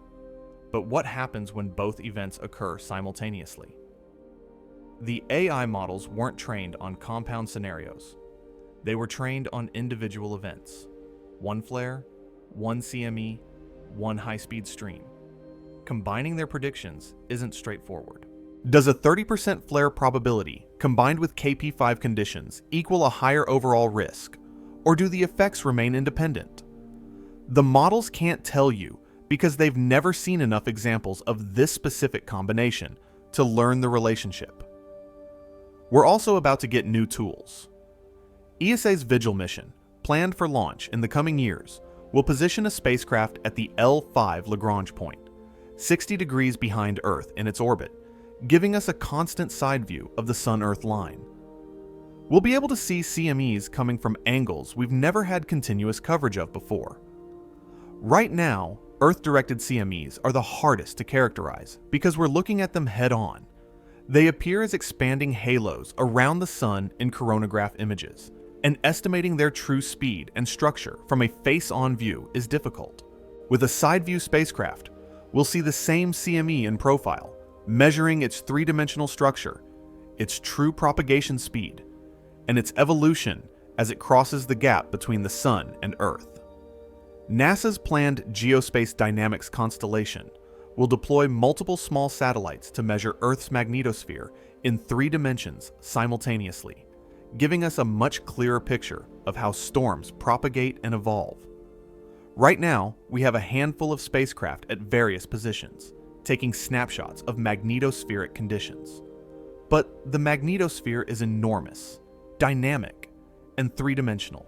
But what happens when both events occur simultaneously? The AI models weren't trained on compound scenarios. They were trained on individual events. One flare, one CME, one high-speed stream. Combining their predictions isn't straightforward. Does a 30% flare probability combined with KP5 conditions equal a higher overall risk, or do the effects remain independent? The models can't tell you because they've never seen enough examples of this specific combination to learn the relationship. We're also about to get new tools. ESA's Vigil mission, planned for launch in the coming years, will position a spacecraft at the L5 Lagrange point, 60 degrees behind Earth in its orbit, giving us a constant side view of the Sun-Earth line. We'll be able to see CMEs coming from angles we've never had continuous coverage of before. Right now, Earth-directed CMEs are the hardest to characterize because we're looking at them head-on. They appear as expanding halos around the Sun in coronagraph images, and estimating their true speed and structure from a face-on view is difficult. With a side-view spacecraft, we'll see the same CME in profile, measuring its three-dimensional structure, its true propagation speed, and its evolution as it crosses the gap between the Sun and Earth. NASA's planned Geospace Dynamics constellation will deploy multiple small satellites to measure Earth's magnetosphere in 3 dimensions simultaneously, giving us a much clearer picture of how storms propagate and evolve. Right now, we have a handful of spacecraft at various positions, taking snapshots of magnetospheric conditions. But the magnetosphere is enormous, dynamic, and 3-dimensional.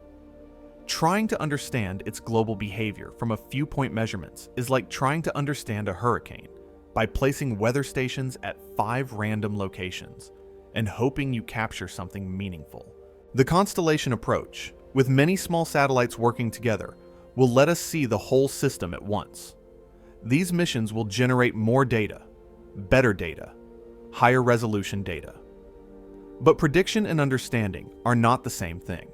Trying to understand its global behavior from a few point measurements is like trying to understand a hurricane by placing weather stations at 5 random locations and hoping you capture something meaningful. The constellation approach, with many small satellites working together, will let us see the whole system at once. These missions will generate more data, better data, higher resolution data. But prediction and understanding are not the same thing.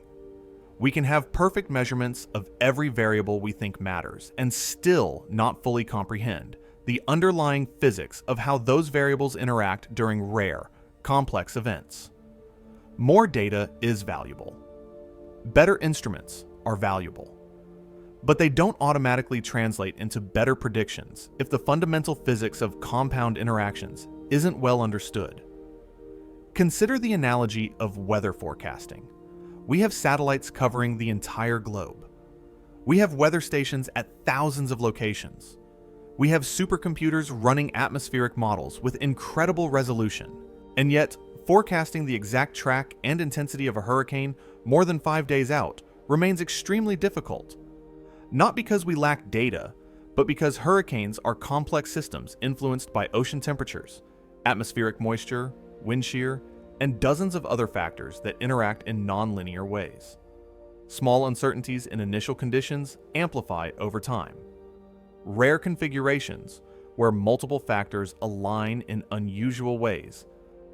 We can have perfect measurements of every variable we think matters and still not fully comprehend the underlying physics of how those variables interact during rare, complex events. More data is valuable. Better instruments are valuable. But they don't automatically translate into better predictions if the fundamental physics of compound interactions isn't well understood. Consider the analogy of weather forecasting. We have satellites covering the entire globe. We have weather stations at thousands of locations. We have supercomputers running atmospheric models with incredible resolution. And yet, forecasting the exact track and intensity of a hurricane more than 5 days out remains extremely difficult. Not because we lack data, but because hurricanes are complex systems influenced by ocean temperatures, atmospheric moisture, wind shear, and dozens of other factors that interact in non-linear ways. Small uncertainties in initial conditions amplify over time. Rare configurations, where multiple factors align in unusual ways,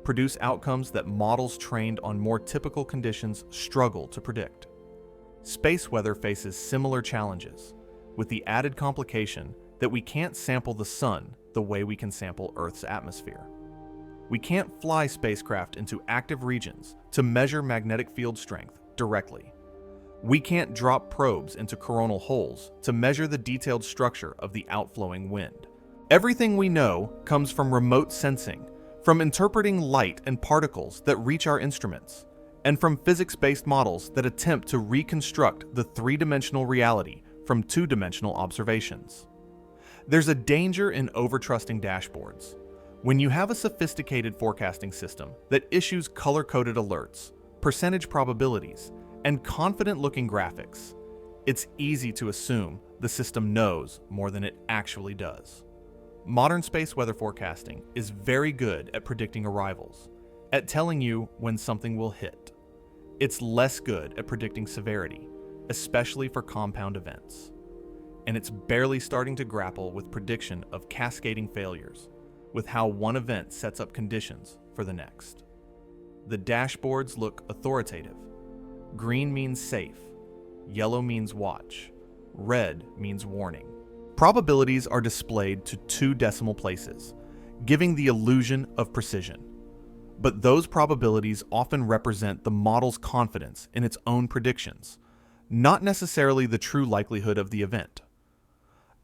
produce outcomes that models trained on more typical conditions struggle to predict. Space weather faces similar challenges, with the added complication that we can't sample the sun the way we can sample Earth's atmosphere. We can't fly spacecraft into active regions to measure magnetic field strength directly. We can't drop probes into coronal holes to measure the detailed structure of the outflowing wind. Everything we know comes from remote sensing, from interpreting light and particles that reach our instruments, and from physics-based models that attempt to reconstruct the 3-dimensional reality from 2-dimensional observations. There's a danger in overtrusting dashboards. When you have a sophisticated forecasting system that issues color-coded alerts, percentage probabilities, and confident-looking graphics, it's easy to assume the system knows more than it actually does. Modern space weather forecasting is very good at predicting arrivals, at telling you when something will hit. It's less good at predicting severity, especially for compound events. And it's barely starting to grapple with prediction of cascading failures, with how one event sets up conditions for the next. The dashboards look authoritative. Green means safe, yellow means watch, red means warning. Probabilities are displayed to 2 decimal places, giving the illusion of precision. But those probabilities often represent the model's confidence in its own predictions, not necessarily the true likelihood of the event.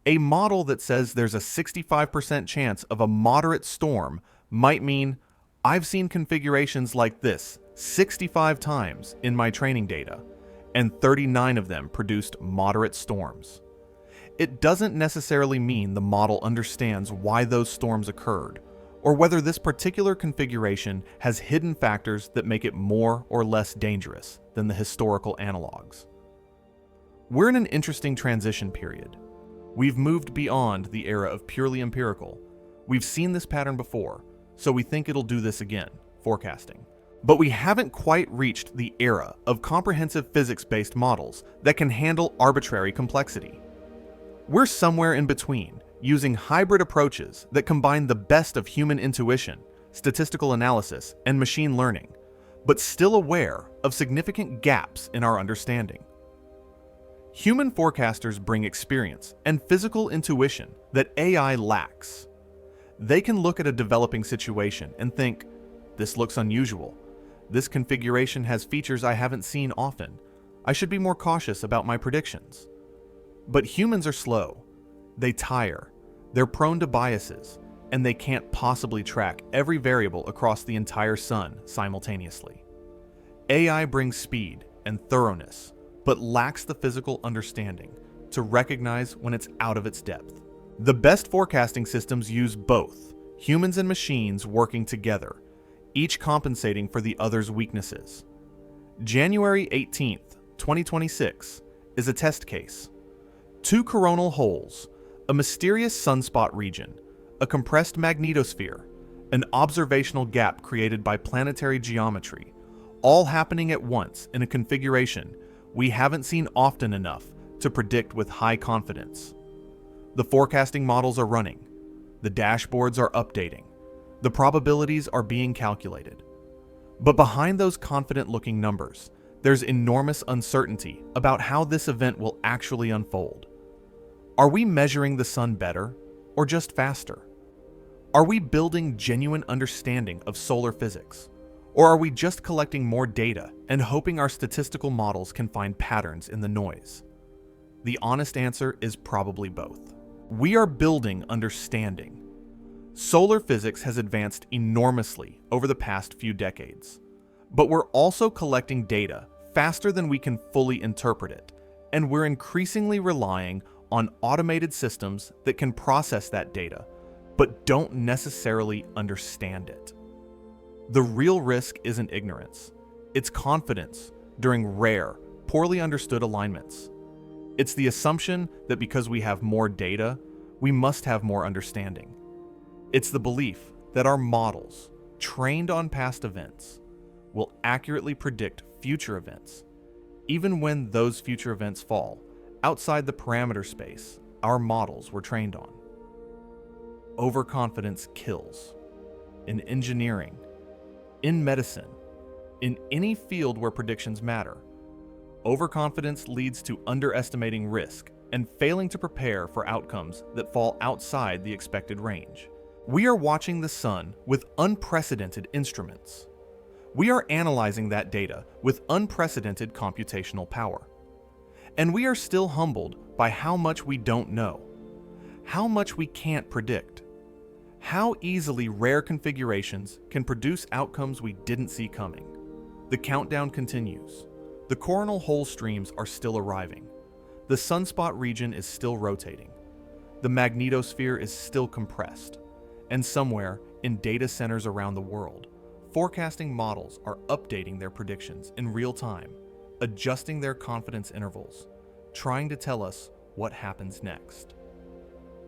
A model that says there's a 65% chance of a moderate storm might mean, I've seen configurations like this 65 times in my training data, and 39 of them produced moderate storms. It doesn't necessarily mean the model understands why those storms occurred, or whether this particular configuration has hidden factors that make it more or less dangerous than the historical analogs. We're in an interesting transition period. We've moved beyond the era of purely empirical. We've seen this pattern before, so we think it'll do this again, forecasting. But we haven't quite reached the era of comprehensive physics-based models that can handle arbitrary complexity. We're somewhere in between, using hybrid approaches that combine the best of human intuition, statistical analysis, and machine learning, but still aware of significant gaps in our understanding. Human forecasters bring experience and physical intuition that AI lacks. They can look at a developing situation and think, this looks unusual. This configuration has features I haven't seen often. I should be more cautious about my predictions. But humans are slow. They tire. They're prone to biases. and they can't possibly track every variable across the entire sun simultaneously. AI brings speed and thoroughness, but lacks the physical understanding to recognize when it's out of its depth. The best forecasting systems use both, humans and machines working together, each compensating for the other's weaknesses. January 18th, 2026 is a test case. 2 coronal holes, a mysterious sunspot region, a compressed magnetosphere, an observational gap created by planetary geometry, all happening at once in a configuration we haven't seen often enough to predict with high confidence. The forecasting models are running, the dashboards are updating, the probabilities are being calculated. But behind those confident-looking numbers, there's enormous uncertainty about how this event will actually unfold. Are we measuring the sun better or just faster? Are we building genuine understanding of solar physics? Or are we just collecting more data and hoping our statistical models can find patterns in the noise? The honest answer is probably both. We are building understanding. Solar physics has advanced enormously over the past few decades, but we're also collecting data faster than we can fully interpret it, and we're increasingly relying on automated systems that can process that data, but don't necessarily understand it. The real risk isn't ignorance, it's confidence during rare, poorly understood alignments. It's the assumption that because we have more data, we must have more understanding. It's the belief that our models, trained on past events, will accurately predict future events, even when those future events fall outside the parameter space our models were trained on. Overconfidence kills. In engineering, in medicine, in any field where predictions matter, overconfidence leads to underestimating risk and failing to prepare for outcomes that fall outside the expected range. We are watching the sun with unprecedented instruments. We are analyzing that data with unprecedented computational power. And we are still humbled by how much we don't know, how much we can't predict, how easily rare configurations can produce outcomes we didn't see coming. The countdown continues. The coronal hole streams are still arriving. The sunspot region is still rotating. The magnetosphere is still compressed. And somewhere in data centers around the world, forecasting models are updating their predictions in real time, adjusting their confidence intervals, trying to tell us what happens next.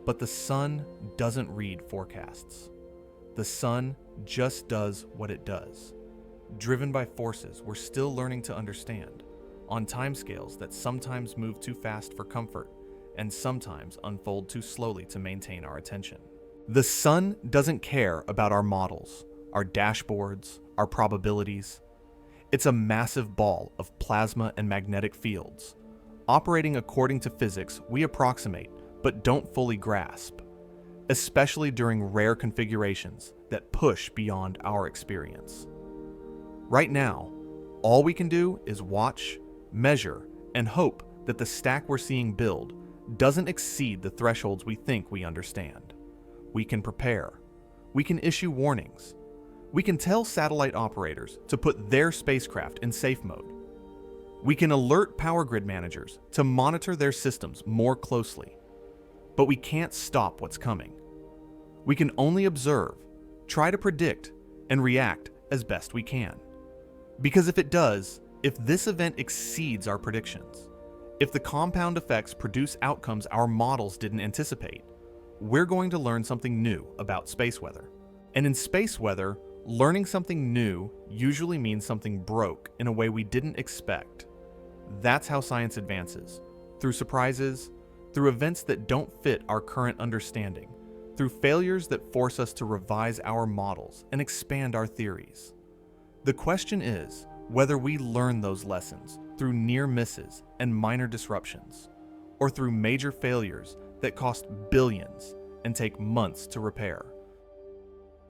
But the sun doesn't read forecasts. The sun just does what it does, driven by forces we're still learning to understand, on timescales that sometimes move too fast for comfort and sometimes unfold too slowly to maintain our attention. The sun doesn't care about our models, our dashboards, our probabilities. It's a massive ball of plasma and magnetic fields, operating according to physics we approximate but don't fully grasp, especially during rare configurations that push beyond our experience. Right now, all we can do is watch, measure, and hope that the stack we're seeing build doesn't exceed the thresholds we think we understand. We can prepare. We can issue warnings. We can tell satellite operators to put their spacecraft in safe mode. We can alert power grid managers to monitor their systems more closely. But we can't stop what's coming. We can only observe, try to predict, and react as best we can. Because if it does, if this event exceeds our predictions, if the compound effects produce outcomes our models didn't anticipate, we're going to learn something new about space weather. And in space weather, learning something new usually means something broke in a way we didn't expect. That's how science advances, through surprises, through events that don't fit our current understanding, through failures that force us to revise our models and expand our theories. The question is whether we learn those lessons through near misses and minor disruptions, or through major failures that cost billions and take months to repair.